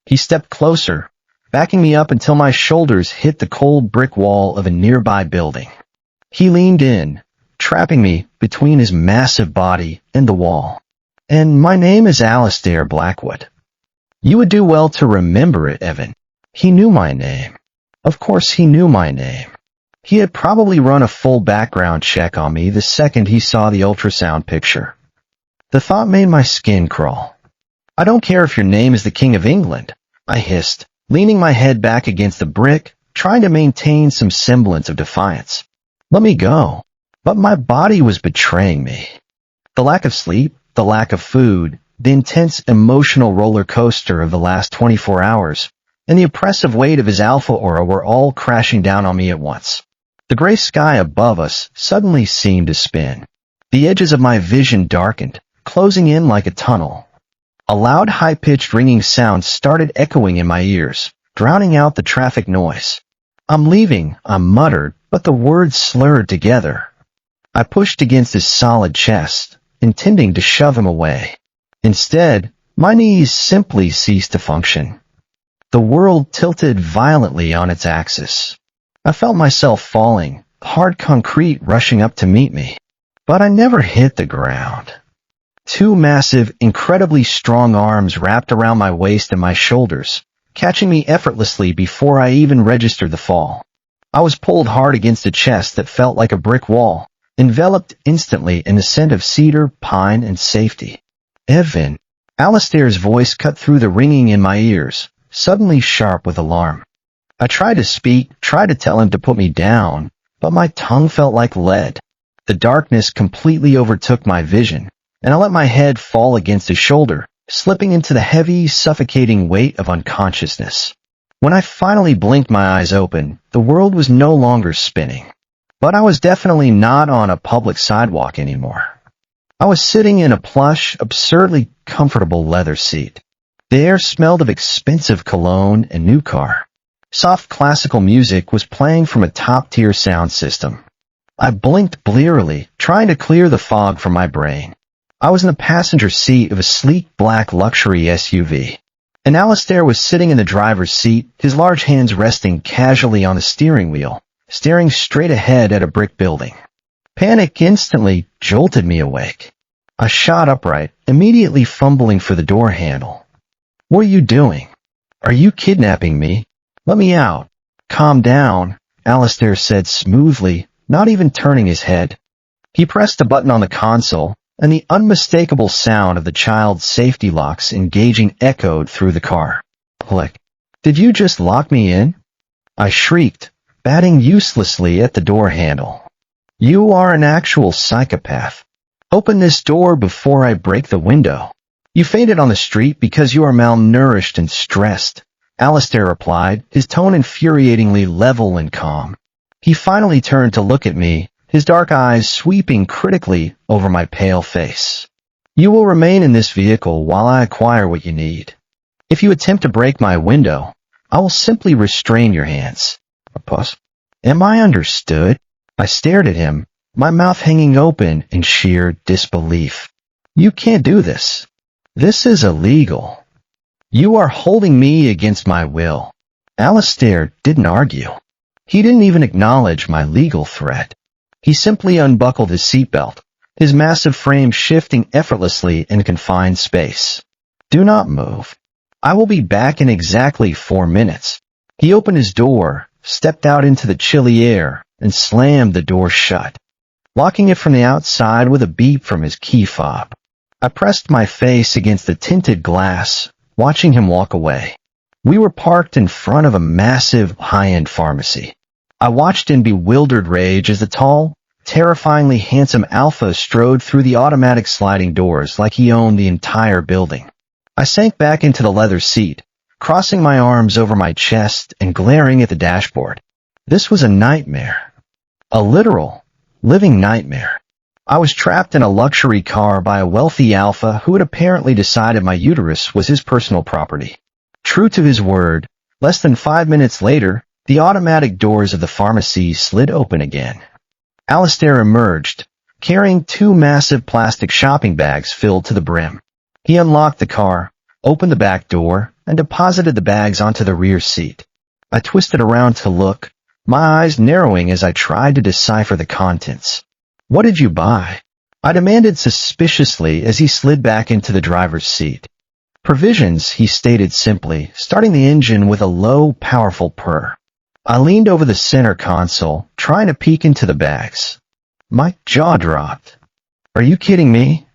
He stepped closer, backing me up until my shoulders hit the cold brick wall of a nearby building. He leaned in, trapping me between his massive body and the wall. "And my name is Alistair Blackwood. You would do well to remember it, Evan." He knew my name. Of course he knew my name. He had probably run a full background check on me the second he saw the ultrasound picture. The thought made my skin crawl. "I don't care if your name is the King of England," I hissed, leaning my head back against the brick, trying to maintain some semblance of defiance. "Let me go." But my body was betraying me. The lack of sleep, the lack of food, the intense emotional roller coaster of the last 24 hours, and the oppressive weight of his alpha aura were all crashing down on me at once. The gray sky above us suddenly seemed to spin. The edges of my vision darkened, closing in like a tunnel. A loud, high-pitched ringing sound started echoing in my ears, drowning out the traffic noise. "I'm leaving," I muttered, but the words slurred together. I pushed against his solid chest, intending to shove him away. Instead, my knees simply ceased to function. The world tilted violently on its axis. I felt myself falling, hard concrete rushing up to meet me. But I never hit the ground. Two massive, incredibly strong arms wrapped around my waist and my shoulders, catching me effortlessly before I even registered the fall. I was pulled hard against a chest that felt like a brick wall, enveloped instantly in the scent of cedar, pine, and safety. "Evan," Alistair's voice cut through the ringing in my ears, suddenly sharp with alarm. I tried to speak, tried to tell him to put me down, but my tongue felt like lead. The darkness completely overtook my vision, and I let my head fall against his shoulder, slipping into the heavy, suffocating weight of unconsciousness. When I finally blinked my eyes open, the world was no longer spinning. But I was definitely not on a public sidewalk anymore. I was sitting in a plush, absurdly comfortable leather seat. The air smelled of expensive cologne and new car. Soft classical music was playing from a top-tier sound system. I blinked blearily, trying to clear the fog from my brain. I was in the passenger seat of a sleek black luxury SUV. And Alistair was sitting in the driver's seat, his large hands resting casually on the steering wheel, staring straight ahead at a brick building. Panic instantly jolted me awake. I shot upright, immediately fumbling for the door handle. "What are you doing? Are you kidnapping me? Let me out." "Calm down," Alistair said smoothly, not even turning his head. He pressed a button on the console, and the unmistakable sound of the child's safety locks engaging echoed through the car. "Click. Did you just lock me in?" I shrieked, batting uselessly at the door handle. "You are an actual psychopath. Open this door before I break the window." "You fainted on the street because you are malnourished and stressed," Alistair replied, his tone infuriatingly level and calm. He finally turned to look at me, his dark eyes sweeping critically over my pale face. "You will remain in this vehicle while I acquire what you need. If you attempt to break my window, I will simply restrain your hands." Pause. "Am I understood?" I stared at him, my mouth hanging open in sheer disbelief. "You can't do this. This is illegal. You are holding me against my will." Alistair didn't argue. He didn't even acknowledge my legal threat. He simply unbuckled his seatbelt, his massive frame shifting effortlessly in confined space. "Do not move. I will be back in exactly 4 minutes." He opened his door, stepped out into the chilly air, and slammed the door shut, locking it from the outside with a beep from his key fob. I pressed my face against the tinted glass, watching him walk away. We were parked in front of a massive, high-end pharmacy. I watched in bewildered rage as the tall, terrifyingly handsome Alpha strode through the automatic sliding doors like he owned the entire building. I sank back into the leather seat, crossing my arms over my chest and glaring at the dashboard. This was a nightmare. A literal, living nightmare. I was trapped in a luxury car by a wealthy Alpha who had apparently decided my uterus was his personal property. True to his word, less than 5 minutes later, the automatic doors of the pharmacy slid open again. Alistair emerged, carrying 2 massive plastic shopping bags filled to the brim. He unlocked the car, opened the back door, and deposited the bags onto the rear seat. I twisted around to look, my eyes narrowing as I tried to decipher the contents. "What did you buy?" I demanded suspiciously as he slid back into the driver's seat. "Provisions," he stated simply, starting the engine with a low, powerful purr. I leaned over the center console, trying to peek into the bags. My jaw dropped. "Are you kidding me?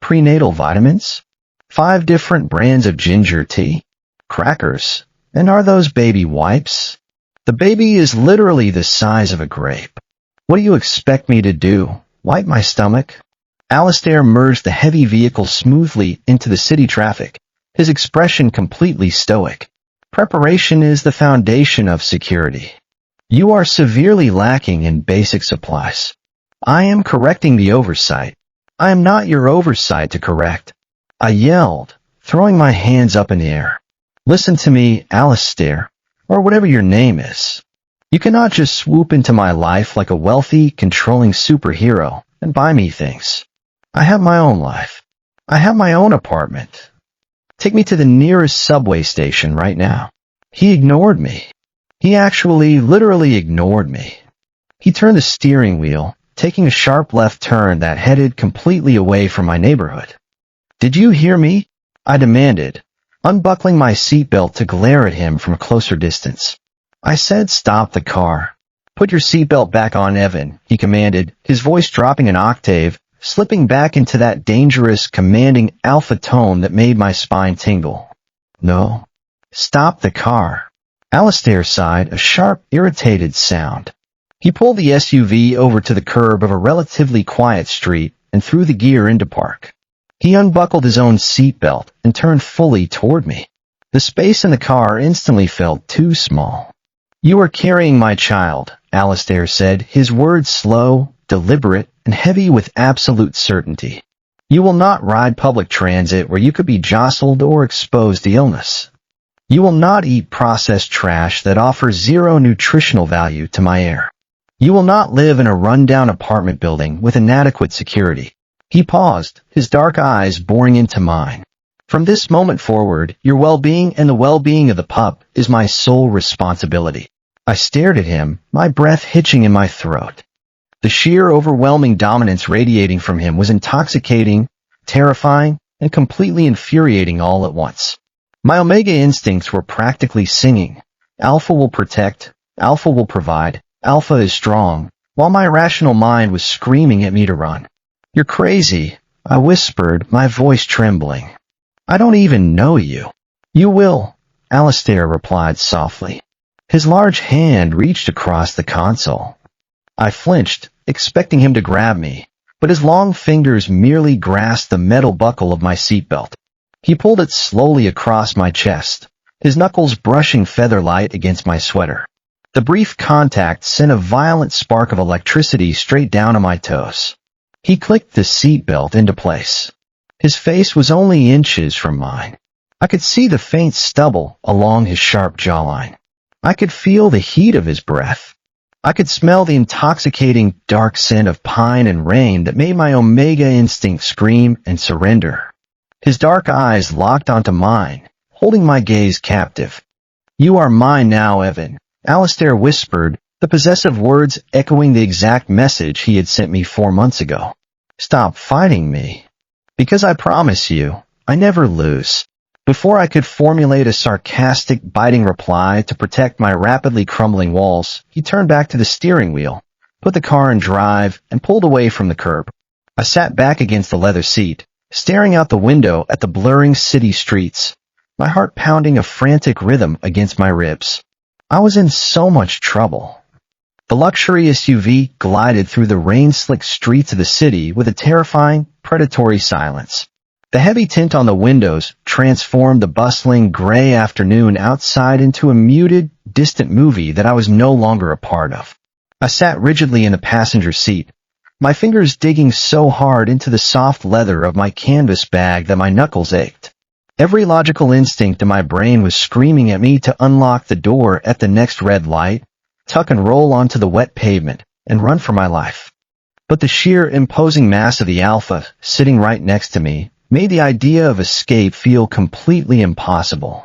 Prenatal vitamins? 5 different brands of ginger tea? Crackers? And are those baby wipes? The baby is literally the size of a grape. What do you expect me to do? Wipe my stomach?" Alistair merged the heavy vehicle smoothly into the city traffic, his expression completely stoic. "Preparation is the foundation of security. You are severely lacking in basic supplies. I am correcting the oversight. I am not your oversight to correct." I yelled, throwing my hands up in the air. Listen to me, Alistair, or whatever your name is. You cannot just swoop into my life like a wealthy, controlling superhero and buy me things. I have my own life. I have my own apartment. Take me to the nearest subway station right now. He ignored me. He actually, literally ignored me. He turned the steering wheel, taking a sharp left turn that headed completely away from my neighborhood. Did you hear me? I demanded, unbuckling my seatbelt to glare at him from a closer distance. I said stop the car. Put your seatbelt back on, Evan, he commanded, his voice dropping an octave, slipping back into that dangerous, commanding alpha tone that made my spine tingle. No. Stop the car. Alistair sighed, a sharp, irritated sound. He pulled the SUV over to the curb of a relatively quiet street and threw the gear into park. He unbuckled his own seatbelt and turned fully toward me. The space in the car instantly felt too small. You are carrying my child, Alistair said, his words slow, deliberate, and heavy with absolute certainty. You will not ride public transit where you could be jostled or exposed to illness. You will not eat processed trash that offers zero nutritional value to my heir. You will not live in a rundown apartment building with inadequate security. He paused, his dark eyes boring into mine. From this moment forward, your well-being and the well-being of the pup is my sole responsibility. I stared at him, my breath hitching in my throat. The sheer overwhelming dominance radiating from him was intoxicating, terrifying, and completely infuriating all at once. My Omega instincts were practically singing. Alpha will protect, Alpha will provide, Alpha is strong, while my rational mind was screaming at me to run. You're crazy, I whispered, my voice trembling. I don't even know you. You will, Alistair replied softly. His large hand reached across the console. I flinched, expecting him to grab me, but his long fingers merely grasped the metal buckle of my seatbelt. He pulled it slowly across my chest, his knuckles brushing feather-light against my sweater. The brief contact sent a violent spark of electricity straight down on my toes. He clicked the seatbelt into place. His face was only inches from mine. I could see the faint stubble along his sharp jawline. I could feel the heat of his breath. I could smell the intoxicating dark scent of pine and rain that made my Omega instinct scream and surrender. His dark eyes locked onto mine, holding my gaze captive. You are mine now, Evan, Alistair whispered, the possessive words echoing the exact message he had sent me 4 months ago. Stop fighting me. Because I promise you, I never lose. Before I could formulate a sarcastic, biting reply to protect my rapidly crumbling walls, he turned back to the steering wheel, put the car in drive, and pulled away from the curb. I sat back against the leather seat, staring out the window at the blurring city streets, my heart pounding a frantic rhythm against my ribs. I was in so much trouble. The luxury SUV glided through the rain-slicked streets of the city with a terrifying, predatory silence. The heavy tint on the windows transformed the bustling gray afternoon outside into a muted, distant movie that I was no longer a part of. I sat rigidly in the passenger seat, my fingers digging so hard into the soft leather of my canvas bag that my knuckles ached. Every logical instinct in my brain was screaming at me to unlock the door at the next red light, tuck and roll onto the wet pavement, and run for my life. But the sheer imposing mass of the Alpha, sitting right next to me, made the idea of escape feel completely impossible.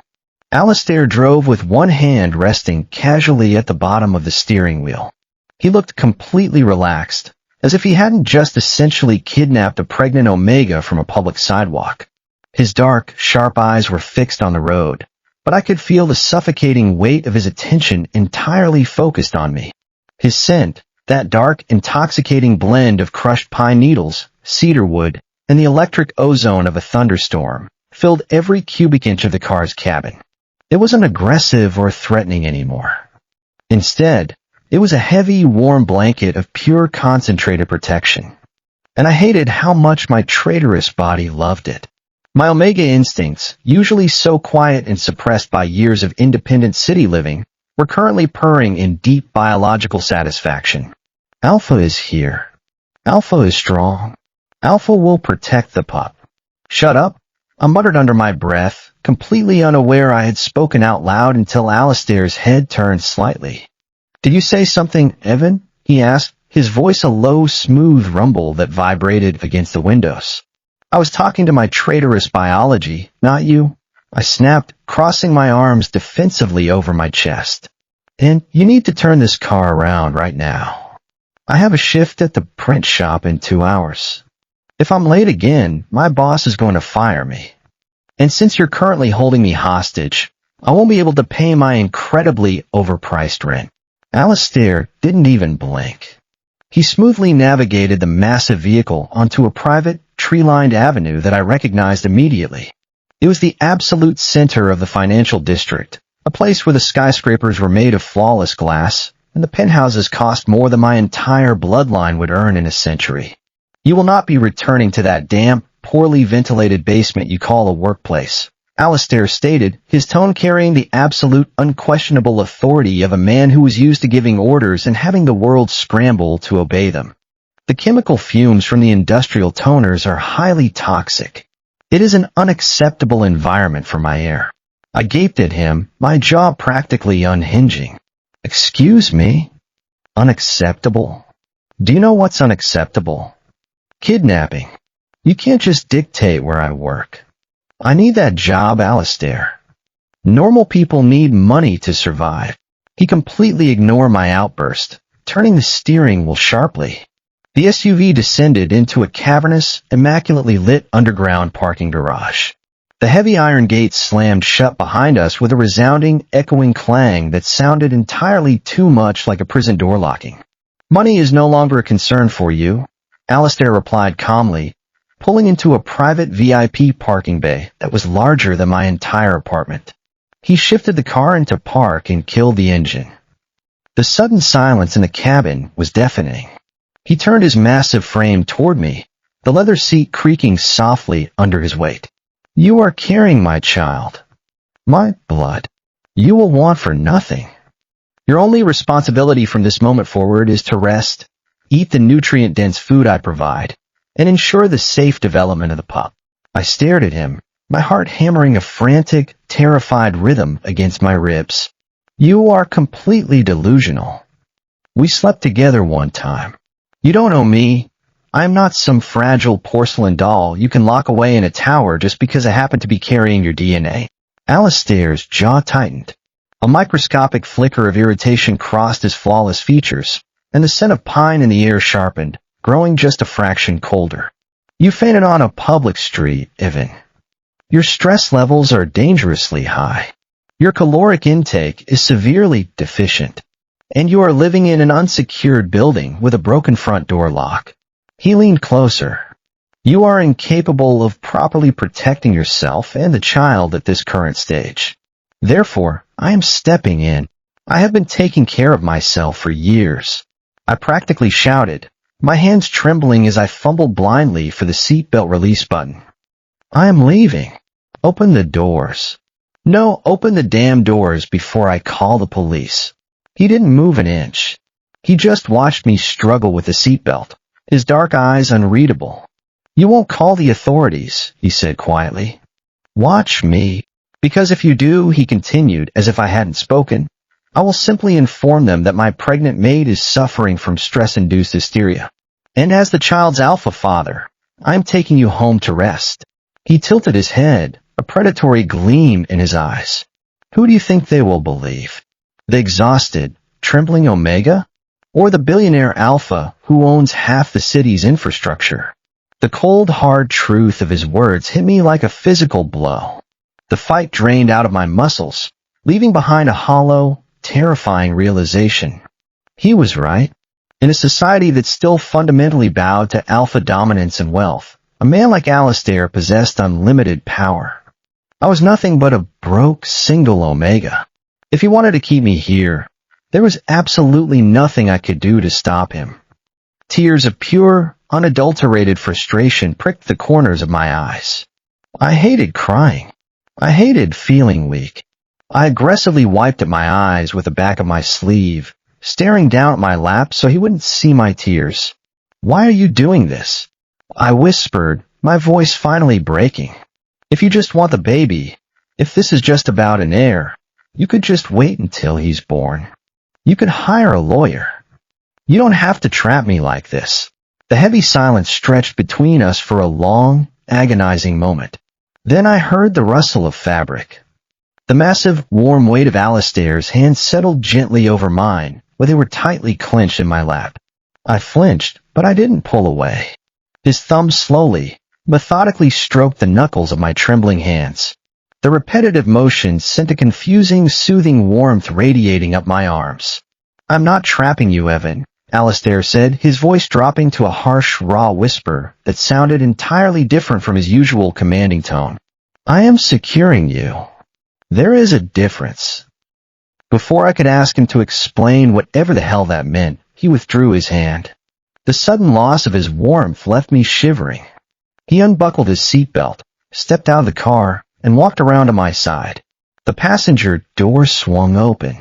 Alistair drove with one hand resting casually at the bottom of the steering wheel. He looked completely relaxed, as if he hadn't just essentially kidnapped a pregnant Omega from a public sidewalk. His dark, sharp eyes were fixed on the road, but I could feel the suffocating weight of his attention entirely focused on me. His scent, that dark, intoxicating blend of crushed pine needles, cedar wood, and the electric ozone of a thunderstorm, filled every cubic inch of the car's cabin. It wasn't aggressive or threatening anymore. Instead, it was a heavy, warm blanket of pure concentrated protection. And I hated how much my traitorous body loved it. My Omega instincts, usually so quiet and suppressed by years of independent city living, were currently purring in deep biological satisfaction. Alpha is here. Alpha is strong. Alpha will protect the pup. Shut up, I muttered under my breath, completely unaware I had spoken out loud until Alistair's head turned slightly. "Did you say something, Evan?" he asked, his voice a low, smooth rumble that vibrated against the windows. "I was talking to my traitorous biology, not you," I snapped, crossing my arms defensively over my chest. "And you need to turn this car around right now. I have a shift at the print shop in 2 hours. If I'm late again, my boss is going to fire me. And since you're currently holding me hostage, I won't be able to pay my incredibly overpriced rent." Alistair didn't even blink. He smoothly navigated the massive vehicle onto a private, tree-lined avenue that I recognized immediately. It was the absolute center of the financial district, a place where the skyscrapers were made of flawless glass, and the penthouses cost more than my entire bloodline would earn in a century. "You will not be returning to that damp, poorly ventilated basement you call a workplace," Alistair stated, his tone carrying the absolute, unquestionable authority of a man who was used to giving orders and having the world scramble to obey them. "The chemical fumes from the industrial toners are highly toxic. It is an unacceptable environment for my air." I gaped at him, my jaw practically unhinging. "Excuse me? Unacceptable? Do you know what's unacceptable? Kidnapping. You can't just dictate where I work. I need that job, Alistair. Normal people need money to survive." He completely ignored my outburst, turning the steering wheel sharply. The SUV descended into a cavernous, immaculately lit underground parking garage. The heavy iron gates slammed shut behind us with a resounding, echoing clang that sounded entirely too much like a prison door locking. "Money is no longer a concern for you," Alistair replied calmly, pulling into a private VIP parking bay that was larger than my entire apartment. He shifted the car into park and killed the engine. The sudden silence in the cabin was deafening. He turned his massive frame toward me, the leather seat creaking softly under his weight. "You are carrying my child. My blood. You will want for nothing. Your only responsibility from this moment forward is to rest, eat the nutrient-dense food I provide, and ensure the safe development of the pup." I stared at him, my heart hammering a frantic, terrified rhythm against my ribs. "You are completely delusional. We slept together one time. You don't know me. I am not some fragile porcelain doll you can lock away in a tower just because I happen to be carrying your DNA." Alistair's jaw tightened. A microscopic flicker of irritation crossed his flawless features, and the scent of pine in the air sharpened, growing just a fraction colder. "You fainted on a public street, Evan. Your stress levels are dangerously high. Your caloric intake is severely deficient, and you are living in an unsecured building with a broken front door lock." He leaned closer. "You are incapable of properly protecting yourself and the child at this current stage. Therefore, I am stepping in. I have been taking care of myself for years." I practically shouted, my hands trembling as I fumbled blindly for the seatbelt release button. "I am leaving. Open the doors." "No, open the damn doors before I call the police." He didn't move an inch. He just watched me struggle with the seatbelt, his dark eyes unreadable. "You won't call the authorities," he said quietly. "Watch me. Because if you do," he continued as if I hadn't spoken, "I will simply inform them that my pregnant maid is suffering from stress-induced hysteria. And as the child's alpha father, I am taking you home to rest." He tilted his head, a predatory gleam in his eyes. "Who do you think they will believe? The exhausted, trembling Omega? Or the billionaire alpha who owns half the city's infrastructure?" The cold, hard truth of his words hit me like a physical blow. The fight drained out of my muscles, leaving behind a hollow, terrifying realization. He was right. In a society that still fundamentally bowed to alpha dominance and wealth, a man like Alistair possessed unlimited power. I was nothing but a broke single Omega. If he wanted to keep me here, there was absolutely nothing I could do to stop him. Tears of pure, unadulterated frustration pricked the corners of my eyes. I hated crying. I hated feeling weak. I aggressively wiped at my eyes with the back of my sleeve, staring down at my lap so he wouldn't see my tears. "Why are you doing this?" I whispered, my voice finally breaking. If you just want the baby, if this is just about an heir, you could just wait until he's born. You could hire a lawyer. You don't have to trap me like this. The heavy silence stretched between us for a long, agonizing moment. Then I heard the rustle of fabric. The massive, warm weight of Alistair's hands settled gently over mine, where they were tightly clenched in my lap. I flinched, but I didn't pull away. His thumb slowly, methodically stroked the knuckles of my trembling hands. The repetitive motion sent a confusing, soothing warmth radiating up my arms. "I'm not trapping you, Evan," Alistair said, his voice dropping to a harsh, raw whisper that sounded entirely different from his usual commanding tone. "I am securing you. There is a difference." Before I could ask him to explain whatever the hell that meant, he withdrew his hand. The sudden loss of his warmth left me shivering. He unbuckled his seatbelt, stepped out of the car, and walked around to my side. The passenger door swung open.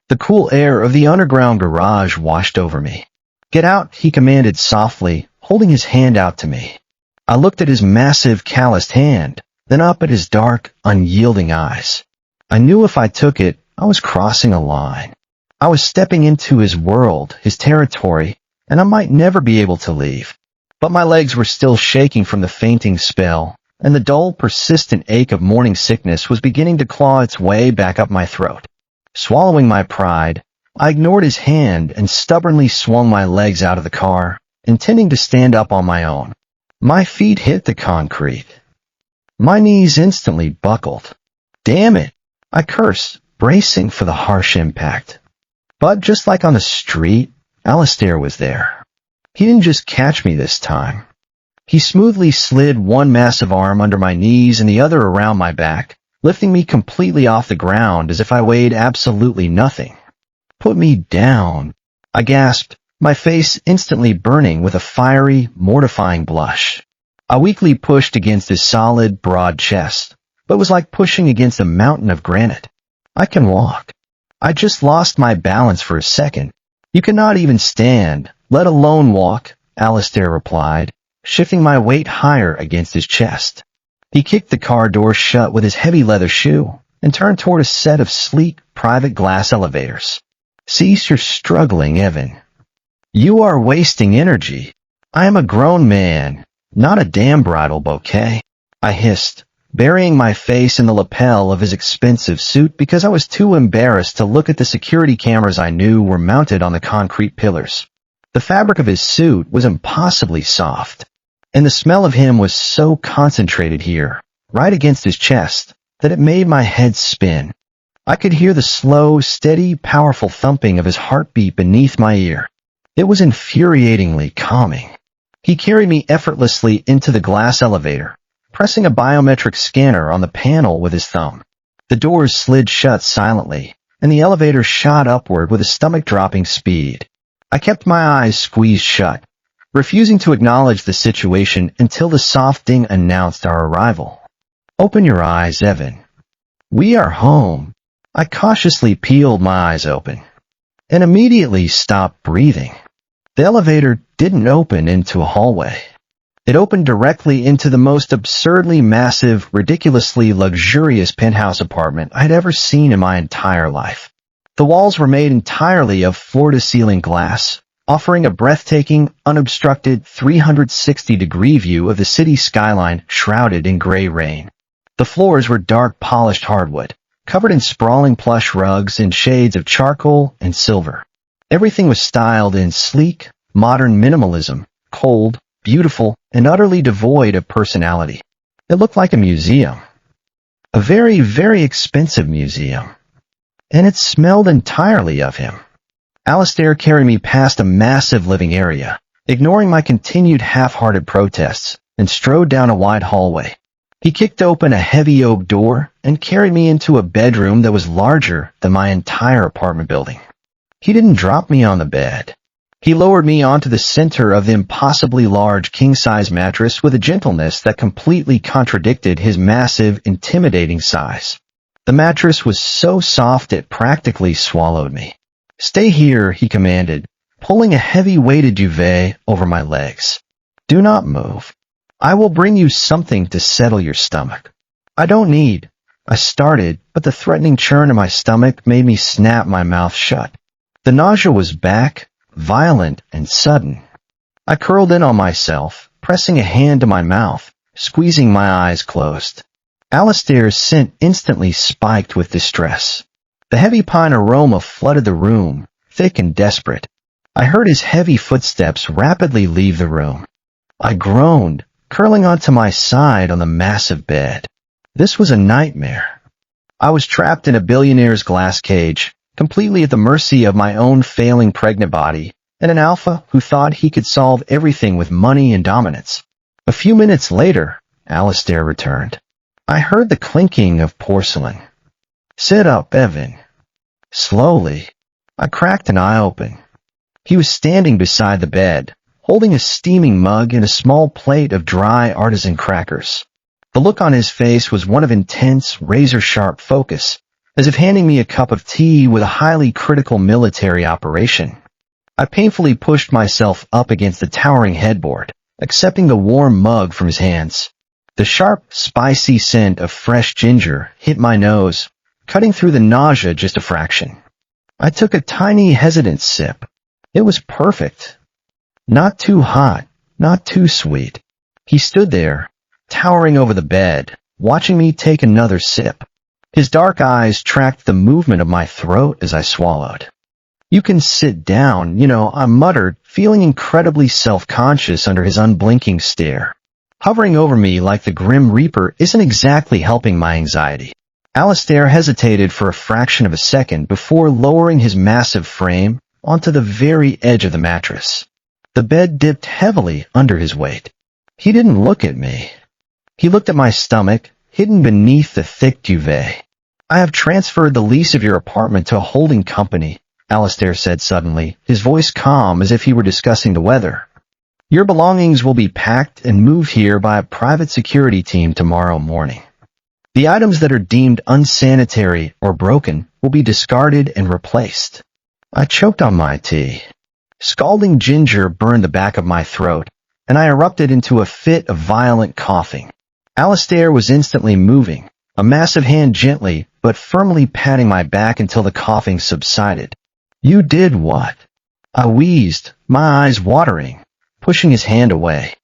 The cool air of the underground garage washed over me. "Get out," he commanded softly, holding his hand out to me. I looked at his massive, calloused hand, then up at his dark, unyielding eyes. I knew if I took it, I was crossing a line. I was stepping into his world, his territory, and I might never be able to leave. But my legs were still shaking from the fainting spell, and the dull, persistent ache of morning sickness was beginning to claw its way back up my throat. Swallowing my pride, I ignored his hand and stubbornly swung my legs out of the car, intending to stand up on my own. My feet hit the concrete. My knees instantly buckled. "Damn it!" I cursed, bracing for the harsh impact. But just like on the street, Alistair was there. He didn't just catch me this time. He smoothly slid one massive arm under my knees and the other around my back, lifting me completely off the ground as if I weighed absolutely nothing. "Put me down," I gasped, my face instantly burning with a fiery, mortifying blush. I weakly pushed against his solid, broad chest, but it was like pushing against a mountain of granite. "I can walk." I just lost my balance for a second. "You cannot even stand, let alone walk," Alistair replied, shifting my weight higher against his chest. He kicked the car door shut with his heavy leather shoe and turned toward a set of sleek, private glass elevators. "Cease your struggling, Evan. You are wasting energy. I am a grown man, not a damn bridal bouquet," I hissed, burying my face in the lapel of his expensive suit because I was too embarrassed to look at the security cameras I knew were mounted on the concrete pillars. The fabric of his suit was impossibly soft, and the smell of him was so concentrated here, right against his chest, that it made my head spin. I could hear the slow, steady, powerful thumping of his heartbeat beneath my ear. It was infuriatingly calming. He carried me effortlessly into the glass elevator, pressing a biometric scanner on the panel with his thumb. The doors slid shut silently, and the elevator shot upward with a stomach-dropping speed. I kept my eyes squeezed shut, refusing to acknowledge the situation until the soft ding announced our arrival. "Open your eyes, Evan. We are home." I cautiously peeled my eyes open, and immediately stopped breathing. The elevator didn't open into a hallway. It opened directly into the most absurdly massive, ridiculously luxurious penthouse apartment I'd ever seen in my entire life. The walls were made entirely of floor-to-ceiling glass, offering a breathtaking, unobstructed 360-degree view of the city skyline shrouded in gray rain. The floors were dark, polished hardwood, covered in sprawling plush rugs in shades of charcoal and silver. Everything was styled in sleek, modern minimalism, cold, beautiful, and utterly devoid of personality. It looked like a museum. A very, very expensive museum. And it smelled entirely of him. Alistair carried me past a massive living area, ignoring my continued half-hearted protests, and strode down a wide hallway. He kicked open a heavy oak door and carried me into a bedroom that was larger than my entire apartment building. He didn't drop me on the bed. He lowered me onto the center of the impossibly large king-size mattress with a gentleness that completely contradicted his massive, intimidating size. The mattress was so soft it practically swallowed me. "Stay here," he commanded, pulling a heavy weighted duvet over my legs. "Do not move. I will bring you something to settle your stomach." I don't need. I started, but the threatening churn in my stomach made me snap my mouth shut. The nausea was back, violent and sudden. I curled in on myself, pressing a hand to my mouth, squeezing my eyes closed. Alistair's scent instantly spiked with distress. The heavy pine aroma flooded the room, thick and desperate. I heard his heavy footsteps rapidly leave the room. I groaned, curling onto my side on the massive bed. This was a nightmare. I was trapped in a billionaire's glass cage, completely at the mercy of my own failing pregnant body, and an alpha who thought he could solve everything with money and dominance. A few minutes later, Alistair returned. I heard the clinking of porcelain. "Sit up, Evan." Slowly, I cracked an eye open. He was standing beside the bed, holding a steaming mug and a small plate of dry artisan crackers. The look on his face was one of intense, razor-sharp focus, as if handing me a cup of tea with a highly critical military operation. I painfully pushed myself up against the towering headboard, accepting the warm mug from his hands. The sharp, spicy scent of fresh ginger hit my nose, cutting through the nausea just a fraction. I took a tiny, hesitant sip. It was perfect. Not too hot, not too sweet. He stood there, towering over the bed, watching me take another sip. His dark eyes tracked the movement of my throat as I swallowed. "You can sit down, I muttered, feeling incredibly self-conscious under his unblinking stare. Hovering over me like the Grim Reaper isn't exactly helping my anxiety. Alistair hesitated for a fraction of a second before lowering his massive frame onto the very edge of the mattress. The bed dipped heavily under his weight. He didn't look at me. He looked at my stomach, hidden beneath the thick duvet. "I have transferred the lease of your apartment to a holding company," Alistair said suddenly, his voice calm as if he were discussing the weather. "Your belongings will be packed and moved here by a private security team tomorrow morning. The items that are deemed unsanitary or broken will be discarded and replaced." I choked on my tea. Scalding ginger burned the back of my throat, and I erupted into a fit of violent coughing. Alistair was instantly moving, a massive hand gently but firmly patting my back until the coughing subsided. "You did what?" I wheezed, my eyes watering, pushing his hand away.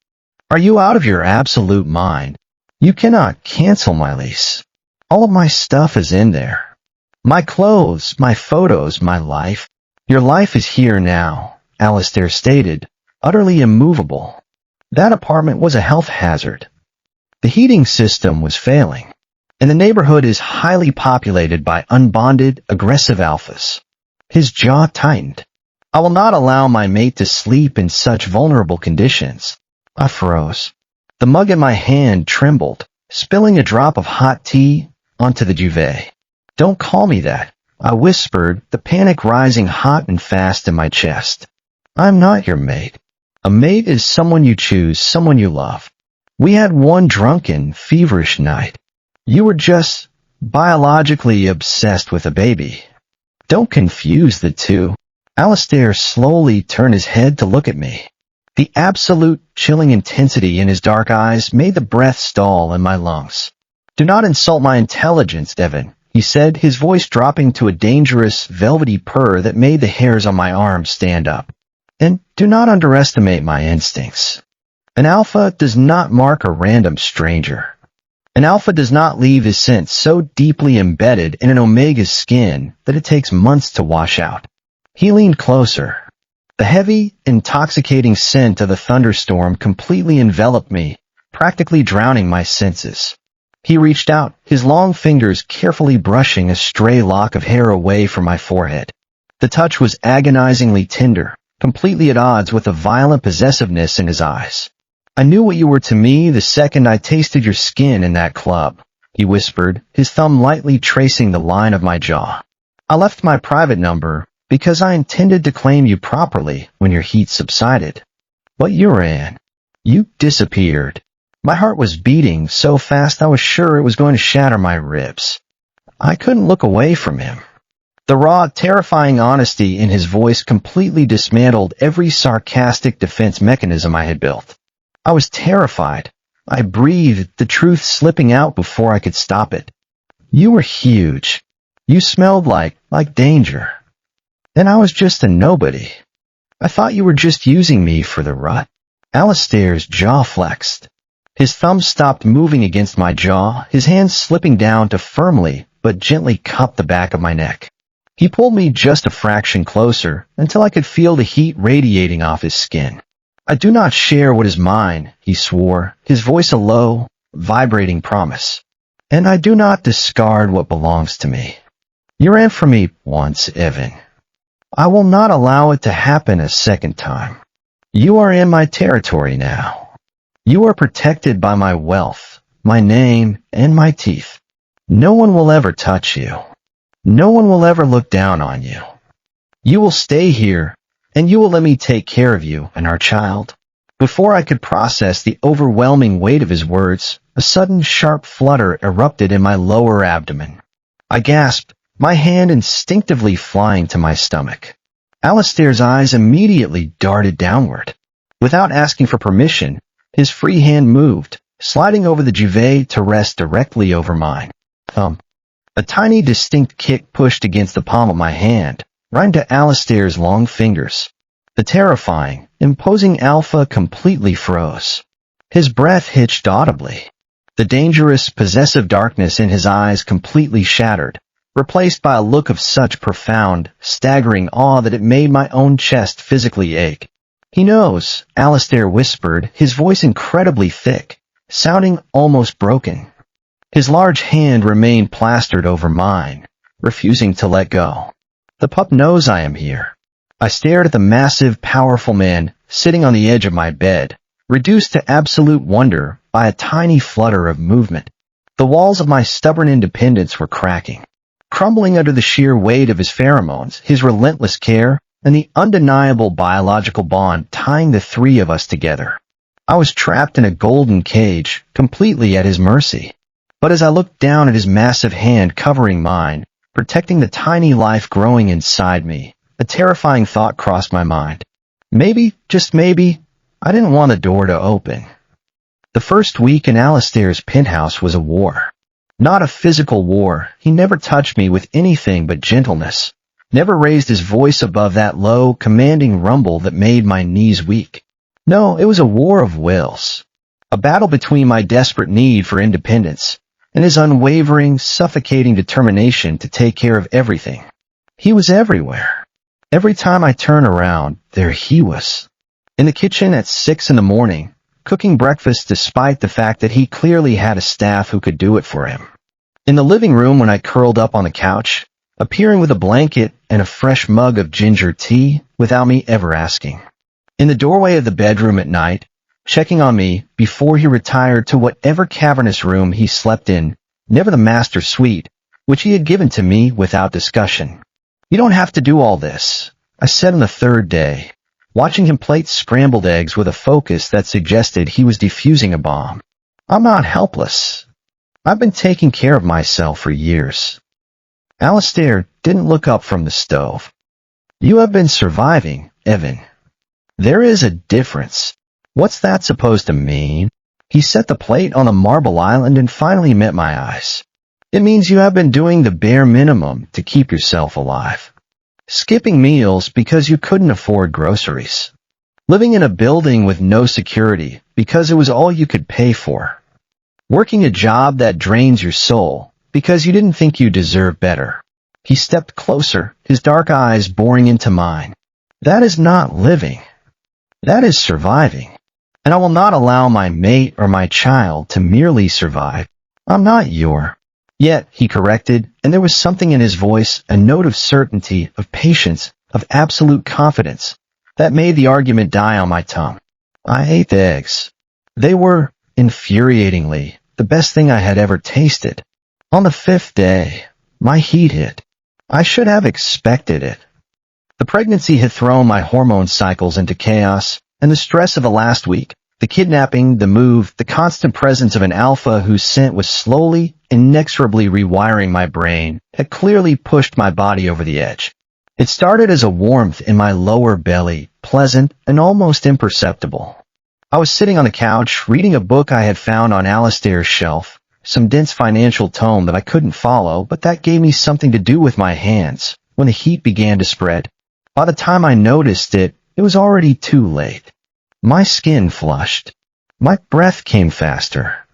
"Are you out of your absolute mind? You cannot cancel my lease. All of my stuff is in there. My clothes, my photos, my life. Your life is here now," Alistair stated, utterly immovable. That apartment was a health hazard. The heating system was failing, and the neighborhood is highly populated by unbonded, aggressive alphas. His jaw tightened. "I will not allow my mate to sleep in such vulnerable conditions." I froze. The mug in my hand trembled, spilling a drop of hot tea onto the duvet. "Don't call me that," I whispered, the panic rising hot and fast in my chest. "I'm not your mate. A mate is someone you choose, someone you love. We had one drunken, feverish night. You were just biologically obsessed with a baby. Don't confuse the two." Alistair slowly turned his head to look at me. The absolute, chilling intensity in his dark eyes made the breath stall in my lungs. "Do not insult my intelligence, Devin," he said, his voice dropping to a dangerous, velvety purr that made the hairs on my arms stand up. "And do not underestimate my instincts. An alpha does not mark a random stranger. An alpha does not leave his scent so deeply embedded in an omega's skin that it takes months to wash out." He leaned closer. The heavy, intoxicating scent of the thunderstorm completely enveloped me, practically drowning my senses. He reached out, his long fingers carefully brushing a stray lock of hair away from my forehead. The touch was agonizingly tender, completely at odds with the violent possessiveness in his eyes. "I knew what you were to me the second I tasted your skin in that club," he whispered, his thumb lightly tracing the line of my jaw. "I left my private number because I intended to claim you properly when your heat subsided. But you ran. You disappeared." My heart was beating so fast I was sure it was going to shatter my ribs. I couldn't look away from him. The raw, terrifying honesty in his voice completely dismantled every sarcastic defense mechanism I had built. I was terrified, I breathed, the truth slipping out before I could stop it. You were huge. You smelled like danger. And I was just a nobody. I thought you were just using me for the rut. Alistair's jaw flexed. His thumb stopped moving against my jaw, his hand slipping down to firmly but gently cup the back of my neck. He pulled me just a fraction closer until I could feel the heat radiating off his skin. I do not share what is mine, he swore, his voice a low, vibrating promise. And I do not discard what belongs to me. You ran from me once, Evan. I will not allow it to happen a second time. You are in my territory now. You are protected by my wealth, my name, and my teeth. No one will ever touch you. No one will ever look down on you. You will stay here, and you will let me take care of you and our child. Before I could process the overwhelming weight of his words, a sudden sharp flutter erupted in my lower abdomen. I gasped, my hand instinctively flying to my stomach. Alistair's eyes immediately darted downward. Without asking for permission, his free hand moved, sliding over the duvet to rest directly over mine. Thump. A tiny distinct kick pushed against the palm of my hand, right into Alistair's long fingers. The terrifying, imposing alpha completely froze. His breath hitched audibly. The dangerous, possessive darkness in his eyes completely shattered, replaced by a look of such profound, staggering awe that it made my own chest physically ache. He knows, Alistair whispered, his voice incredibly thick, sounding almost broken. His large hand remained plastered over mine, refusing to let go. The pup knows I am here. I stared at the massive, powerful man sitting on the edge of my bed, reduced to absolute wonder by a tiny flutter of movement. The walls of my stubborn independence were cracking, crumbling under the sheer weight of his pheromones, his relentless care, and the undeniable biological bond tying the three of us together. I was trapped in a golden cage, completely at his mercy. But as I looked down at his massive hand covering mine, protecting the tiny life growing inside me, a terrifying thought crossed my mind. Maybe, just maybe, I didn't want the door to open. The first week in Alistair's penthouse was a war. Not a physical war. He never touched me with anything but gentleness. Never raised his voice above that low, commanding rumble that made my knees weak. No, it was a war of wills. A battle between my desperate need for independence and his unwavering, suffocating determination to take care of everything. He was everywhere. Every time I turned around, there he was. In the kitchen at 6 a.m, cooking breakfast despite the fact that he clearly had a staff who could do it for him. In the living room when I curled up on the couch, appearing with a blanket and a fresh mug of ginger tea without me ever asking. In the doorway of the bedroom at night, checking on me before he retired to whatever cavernous room he slept in, never the master suite, which he had given to me without discussion. You don't have to do all this, I said on the third day, watching him plate scrambled eggs with a focus that suggested he was defusing a bomb. I'm not helpless. I've been taking care of myself for years. Alistair didn't look up from the stove. You have been surviving, Evan. There is a difference. What's that supposed to mean? He set the plate on a marble island and finally met my eyes. It means you have been doing the bare minimum to keep yourself alive. Skipping meals because you couldn't afford groceries. Living in a building with no security because it was all you could pay for. Working a job that drains your soul because you didn't think you deserved better. He stepped closer, his dark eyes boring into mine. That is not living. That is surviving. And I will not allow my mate or my child to merely survive. I'm not your. Yet, he corrected, and there was something in his voice, a note of certainty, of patience, of absolute confidence, that made the argument die on my tongue. I ate the eggs. They were, infuriatingly, the best thing I had ever tasted. On the 5th day, my heat hit. I should have expected it. The pregnancy had thrown my hormone cycles into chaos, and the stress of the last week, the kidnapping, the move, the constant presence of an alpha whose scent was slowly, inexorably rewiring my brain, had clearly pushed my body over the edge. It started as a warmth in my lower belly, pleasant and almost imperceptible. I was sitting on the couch, reading a book I had found on Alistair's shelf, some dense financial tome that I couldn't follow, but that gave me something to do with my hands, when the heat began to spread. By the time I noticed it, it was already too late. My skin flushed. My breath came faster.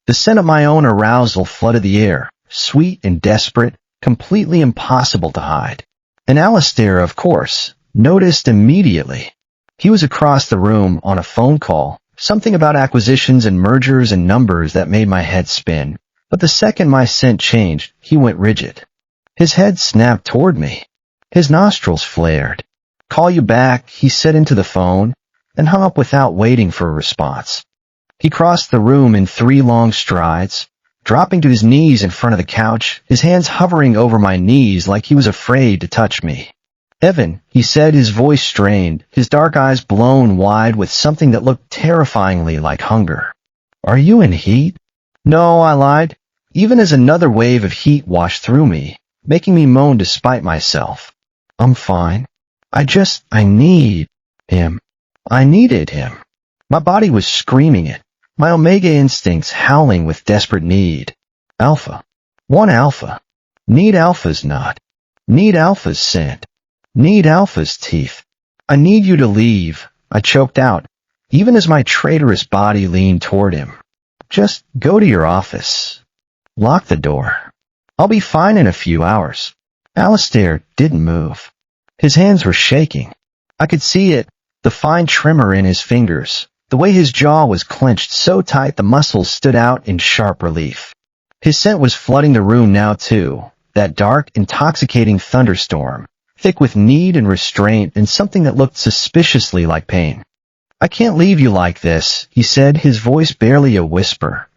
The scent of my own arousal flooded the air, sweet and desperate, completely impossible to hide. And Alistair, of course, noticed immediately. He was across the room on a phone call, something about acquisitions and mergers and numbers that made my head spin. But the second my scent changed, he went rigid. His head snapped toward me. His nostrils flared. "Call you back," he said into the phone, and hung up without waiting for a response. He crossed the room in 3 long strides, dropping to his knees in front of the couch, his hands hovering over my knees like he was afraid to touch me. "Evan," he said, his voice strained, his dark eyes blown wide with something that looked terrifyingly like hunger. "Are you in heat?" "No," I lied, even as another wave of heat washed through me, making me moan despite myself. "I'm fine. I need him." I needed him. My body was screaming it, my omega instincts howling with desperate need. Alpha. Want alpha. Need alpha's nut. Need alpha's scent. Need alpha's teeth. "I need you to leave," I choked out, even as my traitorous body leaned toward him. "Just go to your office. Lock the door. I'll be fine in a few hours." Alistair didn't move. His hands were shaking. I could see it, the fine tremor in his fingers, the way his jaw was clenched so tight the muscles stood out in sharp relief. His scent was flooding the room now too, that dark, intoxicating thunderstorm, thick with need and restraint and something that looked suspiciously like pain. "I can't leave you like this," he said, his voice barely a whisper.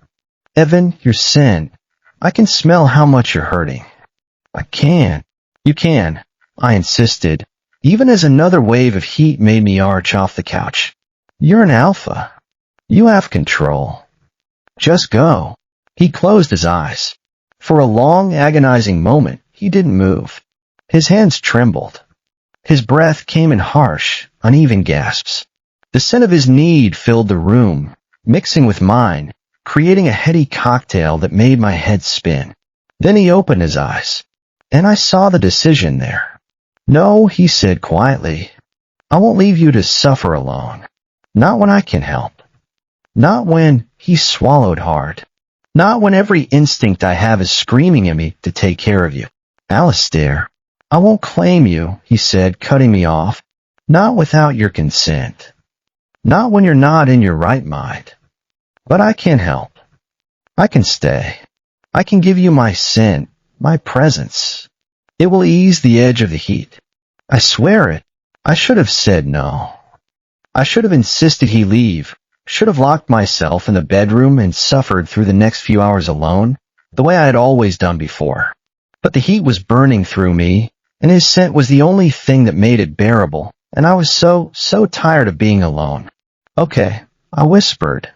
"Evan, your scent. I can smell how much you're hurting." "I can't." "You can," I insisted, even as another wave of heat made me arch off the couch. "You're an alpha. You have control. Just go." He closed his eyes. For a long, agonizing moment, he didn't move. His hands trembled. His breath came in harsh, uneven gasps. The scent of his need filled the room, mixing with mine, creating a heady cocktail that made my head spin. Then he opened his eyes, and I saw the decision there. "No," he said quietly. "I won't leave you to suffer alone. Not when I can help. Not when," he swallowed hard. "Not when every instinct I have is screaming at me to take care of you. Alistair, I won't claim you," he said, cutting me off. "Not without your consent. Not when you're not in your right mind. But I can help. I can stay. I can give you my scent, my presence. It will ease the edge of the heat. I swear it. I should have said no. I should have insisted he leave, should have locked myself in the bedroom and suffered through the next few hours alone, the way I had always done before. But the heat was burning through me, and his scent was the only thing that made it bearable, and I was so tired of being alone. "Okay," I whispered.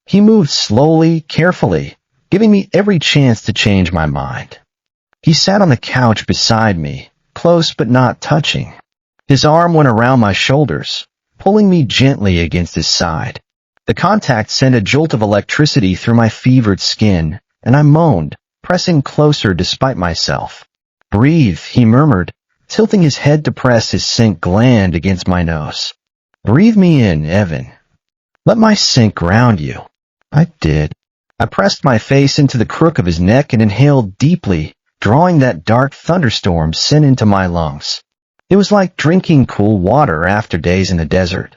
He moved slowly, carefully, giving me every chance to change my mind. He sat on the couch beside me, close but not touching. His arm went around my shoulders, pulling me gently against his side. The contact sent a jolt of electricity through my fevered skin, and I moaned, pressing closer despite myself. "Breathe," he murmured, tilting his head to press his scent gland against my nose. "Breathe me in, Evan. Let my scent ground you." I did. I pressed my face into the crook of his neck and inhaled deeply, drawing that dark thunderstorm scent into my lungs. It was like drinking cool water after days in the desert.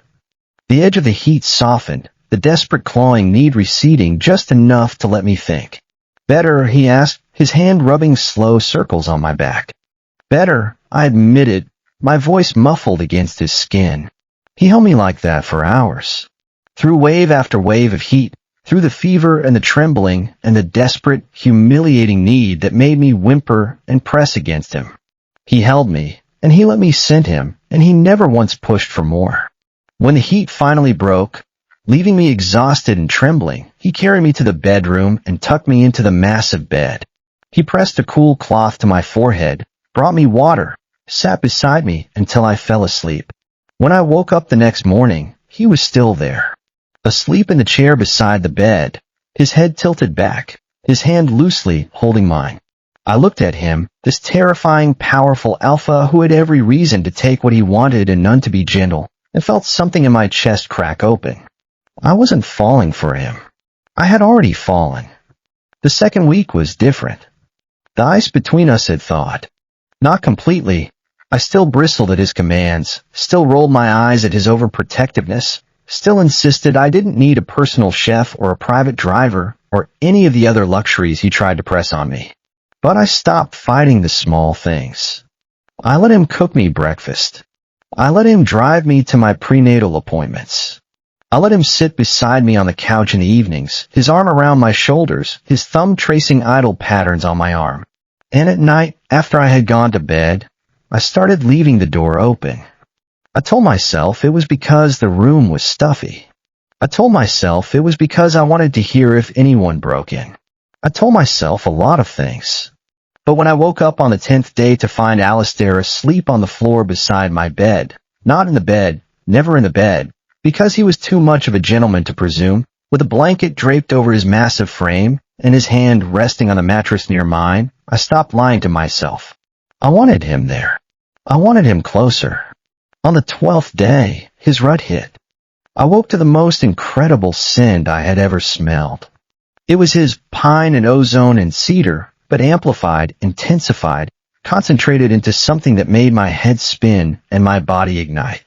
The edge of the heat softened, the desperate clawing need receding just enough to let me think. "Better?" he asked, his hand rubbing slow circles on my back. "Better," I admitted, my voice muffled against his skin. He held me like that for hours. Through wave after wave of heat, through the fever and the trembling and the desperate, humiliating need that made me whimper and press against him. He held me, and he let me scent him, and he never once pushed for more. When the heat finally broke, leaving me exhausted and trembling, he carried me to the bedroom and tucked me into the massive bed. He pressed a cool cloth to my forehead, brought me water, sat beside me until I fell asleep. When I woke up the next morning, he was still there. asleep in the chair beside the bed, his head tilted back, his hand loosely holding mine. I looked at him, this terrifying, powerful alpha who had every reason to take what he wanted and none to be gentle, and felt something in my chest crack open. I wasn't falling for him. I had already fallen. The second week was different. The ice between us had thawed. Not completely. I still bristled at his commands, still rolled my eyes at his overprotectiveness, still insisted I didn't need a personal chef or a private driver or any of the other luxuries he tried to press on me. But I stopped fighting the small things. I let him cook me breakfast. I let him drive me to my prenatal appointments. I let him sit beside me on the couch in the evenings, his arm around my shoulders, his thumb tracing idle patterns on my arm. And at night, after I had gone to bed, I started leaving the door open. I told myself it was because the room was stuffy. I told myself it was because I wanted to hear if anyone broke in. I told myself a lot of things. But when I woke up on the 10th day to find Alistair asleep on the floor beside my bed, not in the bed, never in the bed, because he was too much of a gentleman to presume, with a blanket draped over his massive frame and his hand resting on the mattress near mine, I stopped lying to myself. I wanted him there. I wanted him closer. On the 12th day, his rut hit. I woke to the most incredible scent I had ever smelled. It was his pine and ozone and cedar, but amplified, intensified, concentrated into something that made my head spin and my body ignite.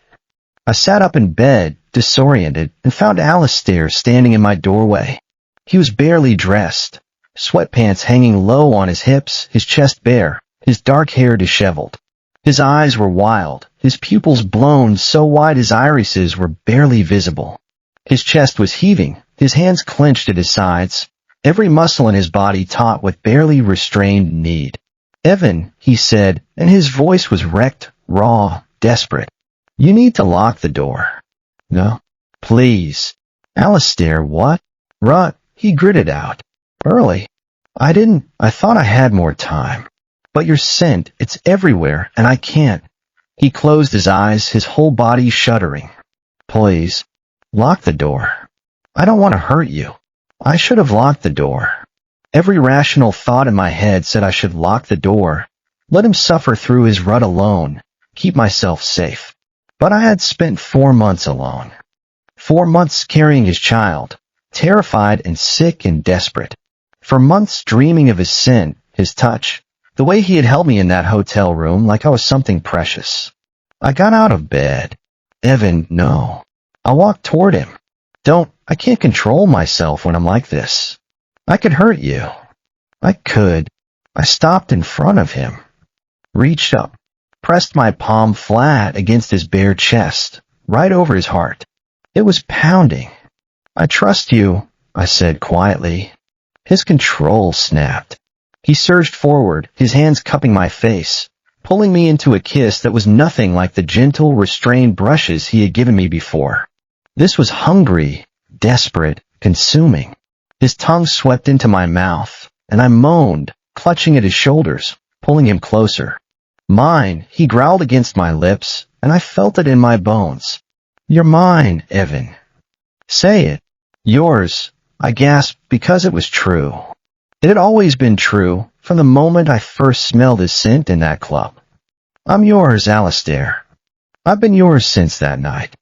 I sat up in bed, disoriented, and found Alistair standing in my doorway. He was barely dressed, sweatpants hanging low on his hips, his chest bare, his dark hair disheveled. His eyes were wild, his pupils blown so wide his irises were barely visible. His chest was heaving, his hands clenched at his sides, every muscle in his body taut with barely restrained need. "Evan," he said, and his voice was wrecked, raw, desperate. "You need to lock the door." "No." "Please." "Alistair, what?" "Rut," he gritted out. "Early." I thought I had more time. "But your scent, it's everywhere, and I can't." He closed his eyes, his whole body shuddering. "Please, lock the door. I don't want to hurt you." I should have locked the door. Every rational thought in my head said I should lock the door, let him suffer through his rut alone, keep myself safe. But I had spent 4 months alone. 4 months carrying his child, terrified and sick and desperate. For months dreaming of his scent, his touch, the way he had held me in that hotel room like I was something precious. I got out of bed. "Evan, no." I walked toward him. I can't control myself when I'm like this. I could hurt you." I could. I stopped in front of him, reached up, pressed my palm flat against his bare chest, right over his heart. It was pounding. "I trust you," I said quietly. His control snapped. He surged forward, his hands cupping my face, pulling me into a kiss that was nothing like the gentle, restrained brushes he had given me before. This was hungry, desperate, consuming. His tongue swept into my mouth, and I moaned, clutching at his shoulders, pulling him closer. "Mine," he growled against my lips, and I felt it in my bones. "You're mine, Evan." "Say it." "Yours," I gasped because it was true. It had always been true, from the moment I first smelled his scent in that club. "I'm yours, Alistair. I've been yours since that night."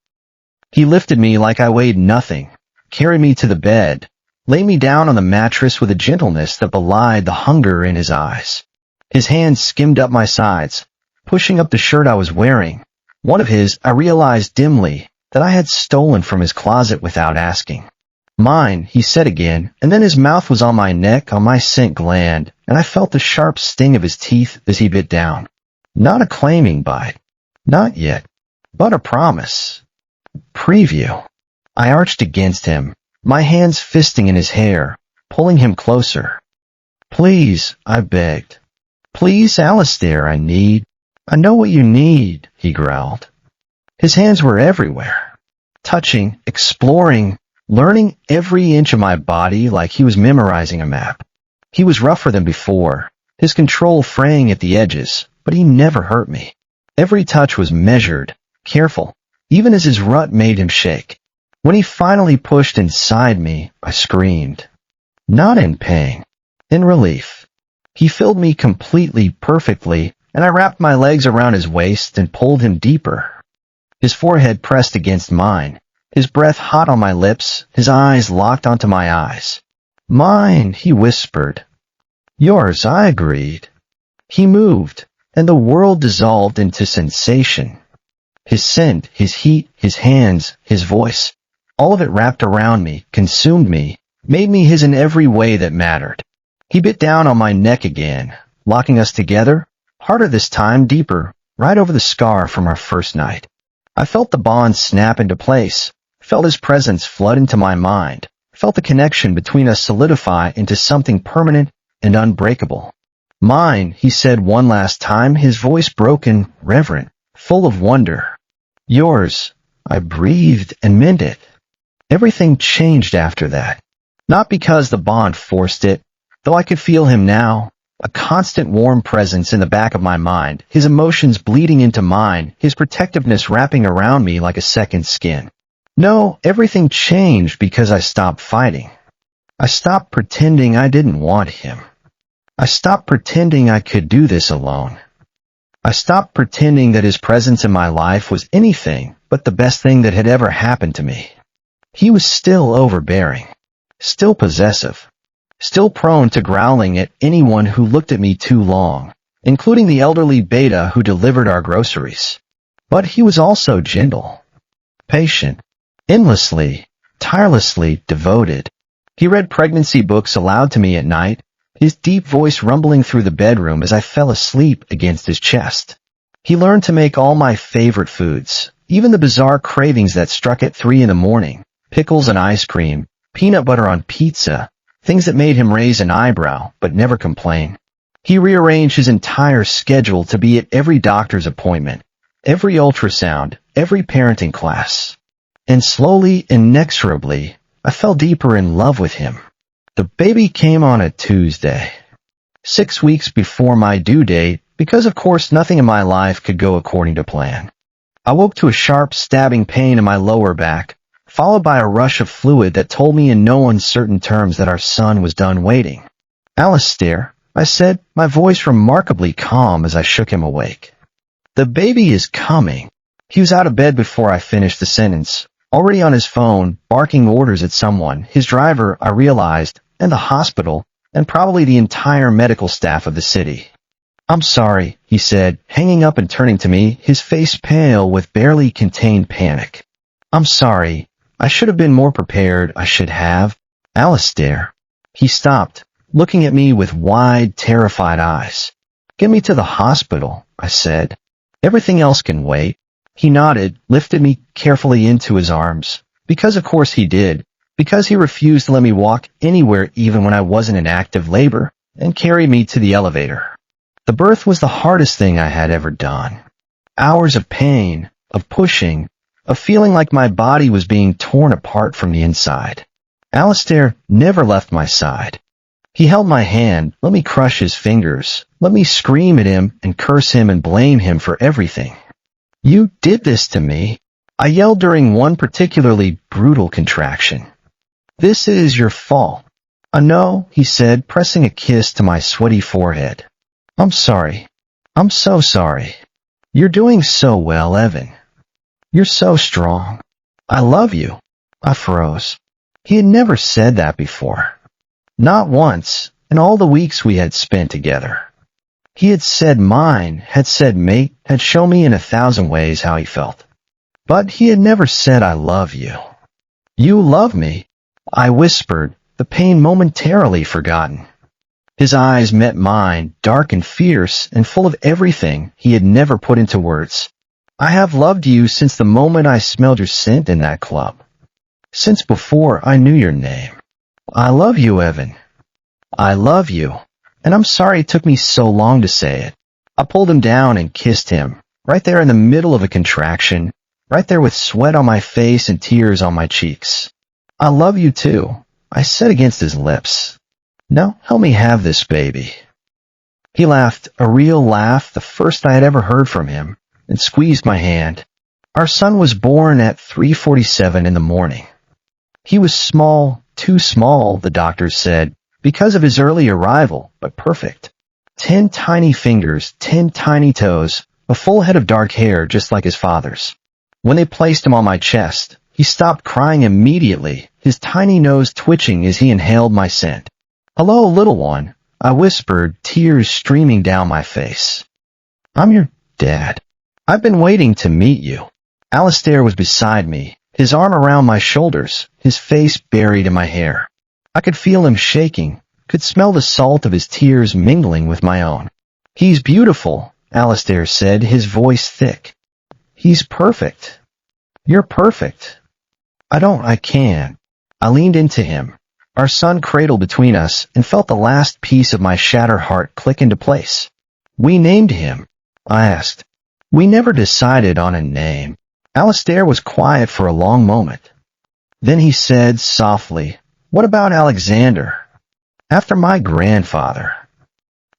He lifted me like I weighed nothing, carried me to the bed, laid me down on the mattress with a gentleness that belied the hunger in his eyes. His hands skimmed up my sides, pushing up the shirt I was wearing. One of his, I realized dimly, that I had stolen from his closet without asking. "Mine," he said again, and then his mouth was on my neck, on my scent gland, and I felt the sharp sting of his teeth as he bit down. Not a claiming bite. Not yet. But a promise. Preview. I arched against him, my hands fisting in his hair, pulling him closer. "Please," I begged. "Please, Alistair, I know what you need," he growled. His hands were everywhere, touching, exploring, learning every inch of my body like he was memorizing a map. He was rougher than before, his control fraying at the edges, but he never hurt me. Every touch was measured, careful, even as his rut made him shake. When he finally pushed inside me, I screamed. Not in pain, in relief. He filled me completely, perfectly, and I wrapped my legs around his waist and pulled him deeper. His forehead pressed against mine, his breath hot on my lips, his eyes locked onto my eyes. Mine, he whispered. Yours, I agreed. He moved, and the world dissolved into sensation. His scent, his heat, his hands, his voice, all of it wrapped around me, consumed me, made me his in every way that mattered. He bit down on my neck again, locking us together, harder this time, deeper, right over the scar from our first night. I felt the bond snap into place, felt his presence flood into my mind, felt the connection between us solidify into something permanent and unbreakable. Mine, he said one last time, his voice broken, reverent, full of wonder. Yours, I breathed and meant it. Everything changed after that. Not because the bond forced it, though I could feel him now, a constant warm presence in the back of my mind, his emotions bleeding into mine, his protectiveness wrapping around me like a second skin. No, everything changed because I stopped fighting. I stopped pretending I didn't want him. I stopped pretending I could do this alone. I stopped pretending that his presence in my life was anything but the best thing that had ever happened to me. He was still overbearing, still possessive, still prone to growling at anyone who looked at me too long, including the elderly beta who delivered our groceries. But he was also gentle, patient, endlessly, tirelessly devoted. He read pregnancy books aloud to me at night, his deep voice rumbling through the bedroom as I fell asleep against his chest. He learned to make all my favorite foods, even the bizarre cravings that struck at 3 a.m, pickles and ice cream, peanut butter on pizza, things that made him raise an eyebrow but never complain. He rearranged his entire schedule to be at every doctor's appointment, every ultrasound, every parenting class. And slowly, inexorably, I fell deeper in love with him. The baby came on a Tuesday, 6 weeks before my due date, because of course nothing in my life could go according to plan. I woke to a sharp, stabbing pain in my lower back, followed by a rush of fluid that told me in no uncertain terms that our son was done waiting. Alistair, I said, my voice remarkably calm as I shook him awake. The baby is coming. He was out of bed before I finished the sentence, already on his phone, barking orders at someone, his driver, I realized, and the hospital, and probably the entire medical staff of the city. I'm sorry, he said, hanging up and turning to me, his face pale with barely contained panic. I'm sorry. I should have been more prepared. I should have. Alistair. He stopped, looking at me with wide, terrified eyes. Get me to the hospital, I said. Everything else can wait. He nodded, lifted me carefully into his arms. Because of course he did. Because he refused to let me walk anywhere even when I wasn't in active labor, and carried me to the elevator. The birth was the hardest thing I had ever done. Hours of pain, of pushing, of feeling like my body was being torn apart from the inside. Alistair never left my side. He held my hand, let me crush his fingers, let me scream at him and curse him and blame him for everything. You did this to me, I yelled during one particularly brutal contraction. This is your fault. I know, he said, pressing a kiss to my sweaty forehead. I'm sorry. I'm so sorry. You're doing so well, Evan. You're so strong. I love you. I froze. He had never said that before. Not once, in all the weeks we had spent together. He had said mine, had said mate, had shown me in 1,000 ways how he felt. But he had never said I love you. You love me, I whispered, the pain momentarily forgotten. His eyes met mine, dark and fierce and full of everything he had never put into words. I have loved you since the moment I smelled your scent in that club. Since before I knew your name. I love you, Evan. I love you. And I'm sorry it took me so long to say it. I pulled him down and kissed him, right there in the middle of a contraction, right there with sweat on my face and tears on my cheeks. I love you too, I said against his lips. Now help me have this baby. He laughed, a real laugh, the first I had ever heard from him, and squeezed my hand. Our son was born at 3:47 in the morning. He was small, too small, the doctors said, because of his early arrival, but perfect. 10 tiny fingers, 10 tiny toes, a full head of dark hair just like his father's. When they placed him on my chest, he stopped crying immediately, his tiny nose twitching as he inhaled my scent. "Hello, little one," I whispered, tears streaming down my face. "I'm your dad. I've been waiting to meet you." Alistair was beside me, his arm around my shoulders, his face buried in my hair. I could feel him shaking, could smell the salt of his tears mingling with my own. "He's beautiful," Alistair said, his voice thick. "He's perfect. You're perfect." I can't. I leaned into him, our son cradled between us, and felt the last piece of my shattered heart click into place. "We named him," I asked. "We never decided on a name." Alistair was quiet for a long moment. Then he said softly, "What about Alexander?" "After my grandfather.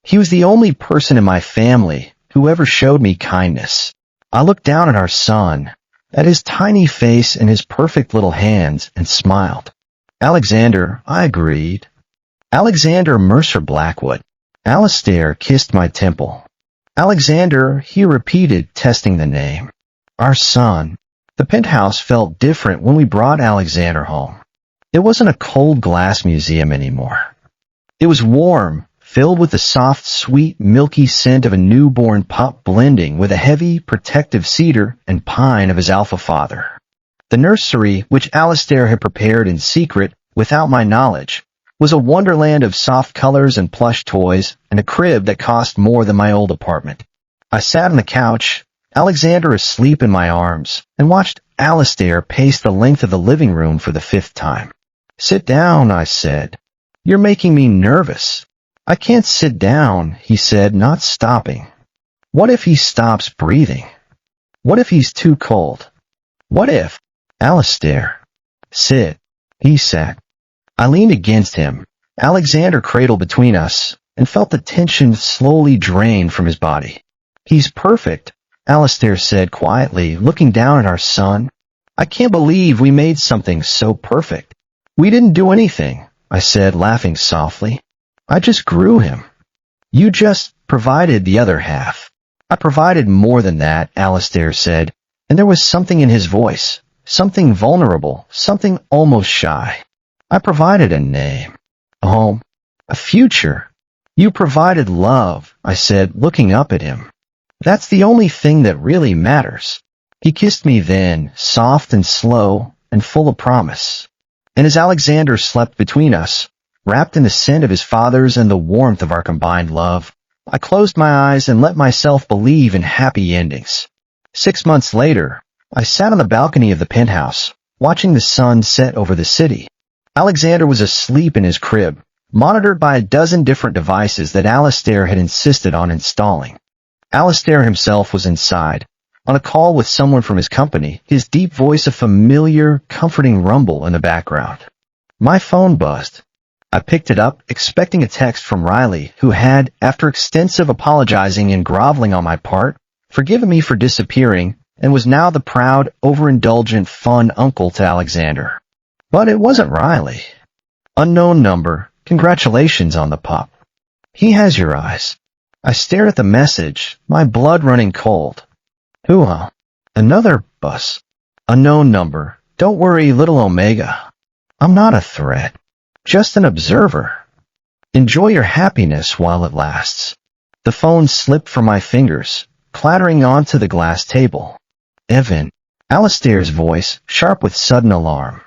He was the only person in my family who ever showed me kindness." I looked down at our son, at his tiny face and his perfect little hands, and smiled. "Alexander," I agreed. "Alexander Mercer Blackwood." Alistair kissed my temple. "Alexander," he repeated, testing the name. Our son. The penthouse felt different when we brought Alexander home. It wasn't a cold glass museum anymore. It was warm, filled with the soft, sweet, milky scent of a newborn pup blending with a heavy, protective cedar and pine of his alpha father. The nursery, which Alistair had prepared in secret, without my knowledge, was a wonderland of soft colors and plush toys, and a crib that cost more than my old apartment. I sat on the couch, Alexander asleep in my arms, and watched Alistair pace the length of the living room for the 5th time. "Sit down," I said. "You're making me nervous." "I can't sit down," he said, not stopping. "What if he stops breathing? What if he's too cold? What if—" "Alistair, sit." He sat. I leaned against him, Alexander cradled between us, and felt the tension slowly drain from his body. "He's perfect," Alistair said quietly, looking down at our son. "I can't believe we made something so perfect." "We didn't do anything," I said, laughing softly. "I just grew him. You just provided the other half." "I provided more than that," Alistair said, and there was something in his voice, something vulnerable, something almost shy. "I provided a name, a home, a future. You provided love," I said, looking up at him. "That's the only thing that really matters." He kissed me then, soft and slow and full of promise. And as Alexander slept between us, wrapped in the scent of his father's and the warmth of our combined love, I closed my eyes and let myself believe in happy endings. 6 months later, I sat on the balcony of the penthouse, watching the sun set over the city. Alexander was asleep in his crib, monitored by a dozen different devices that Alistair had insisted on installing. Alistair himself was inside, on a call with someone from his company, his deep voice a familiar, comforting rumble in the background. My phone buzzed. I picked it up, expecting a text from Riley, who had, after extensive apologizing and groveling on my part, forgiven me for disappearing, and was now the proud, overindulgent, fun uncle to Alexander. But it wasn't Riley. "Unknown number. Congratulations on the pup. He has your eyes." I stared at the message, my blood running cold. "Who, huh?" "Another bus. Unknown number. Don't worry, little Omega. I'm not a threat. Just an observer. Enjoy your happiness while it lasts." The phone slipped from my fingers, clattering onto the glass table. "Evan." Alistair's voice, sharp with sudden alarm.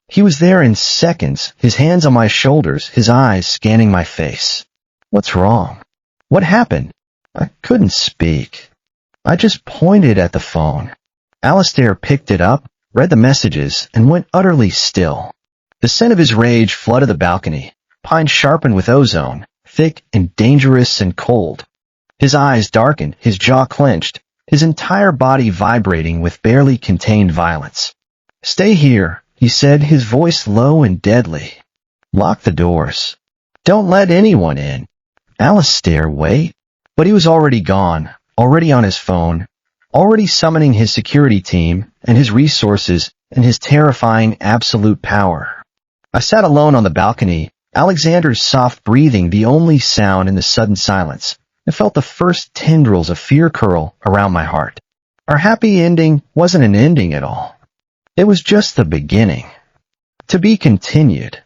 He was there in seconds, his hands on my shoulders, his eyes scanning my face. "What's wrong? What happened?" I couldn't speak. I just pointed at the phone. Alistair picked it up, read the messages, and went utterly still. The scent of his rage flooded the balcony, pine sharpened with ozone, thick and dangerous and cold. His eyes darkened, his jaw clenched, his entire body vibrating with barely contained violence. "Stay here," he said, his voice low and deadly. "Lock the doors. Don't let anyone in." "Alistair, wait." But he was already gone, already on his phone, already summoning his security team and his resources and his terrifying absolute power. I sat alone on the balcony, Alexander's soft breathing the only sound in the sudden silence. I felt the first tendrils of fear curl around my heart. Our happy ending wasn't an ending at all. It was just the beginning. To be continued.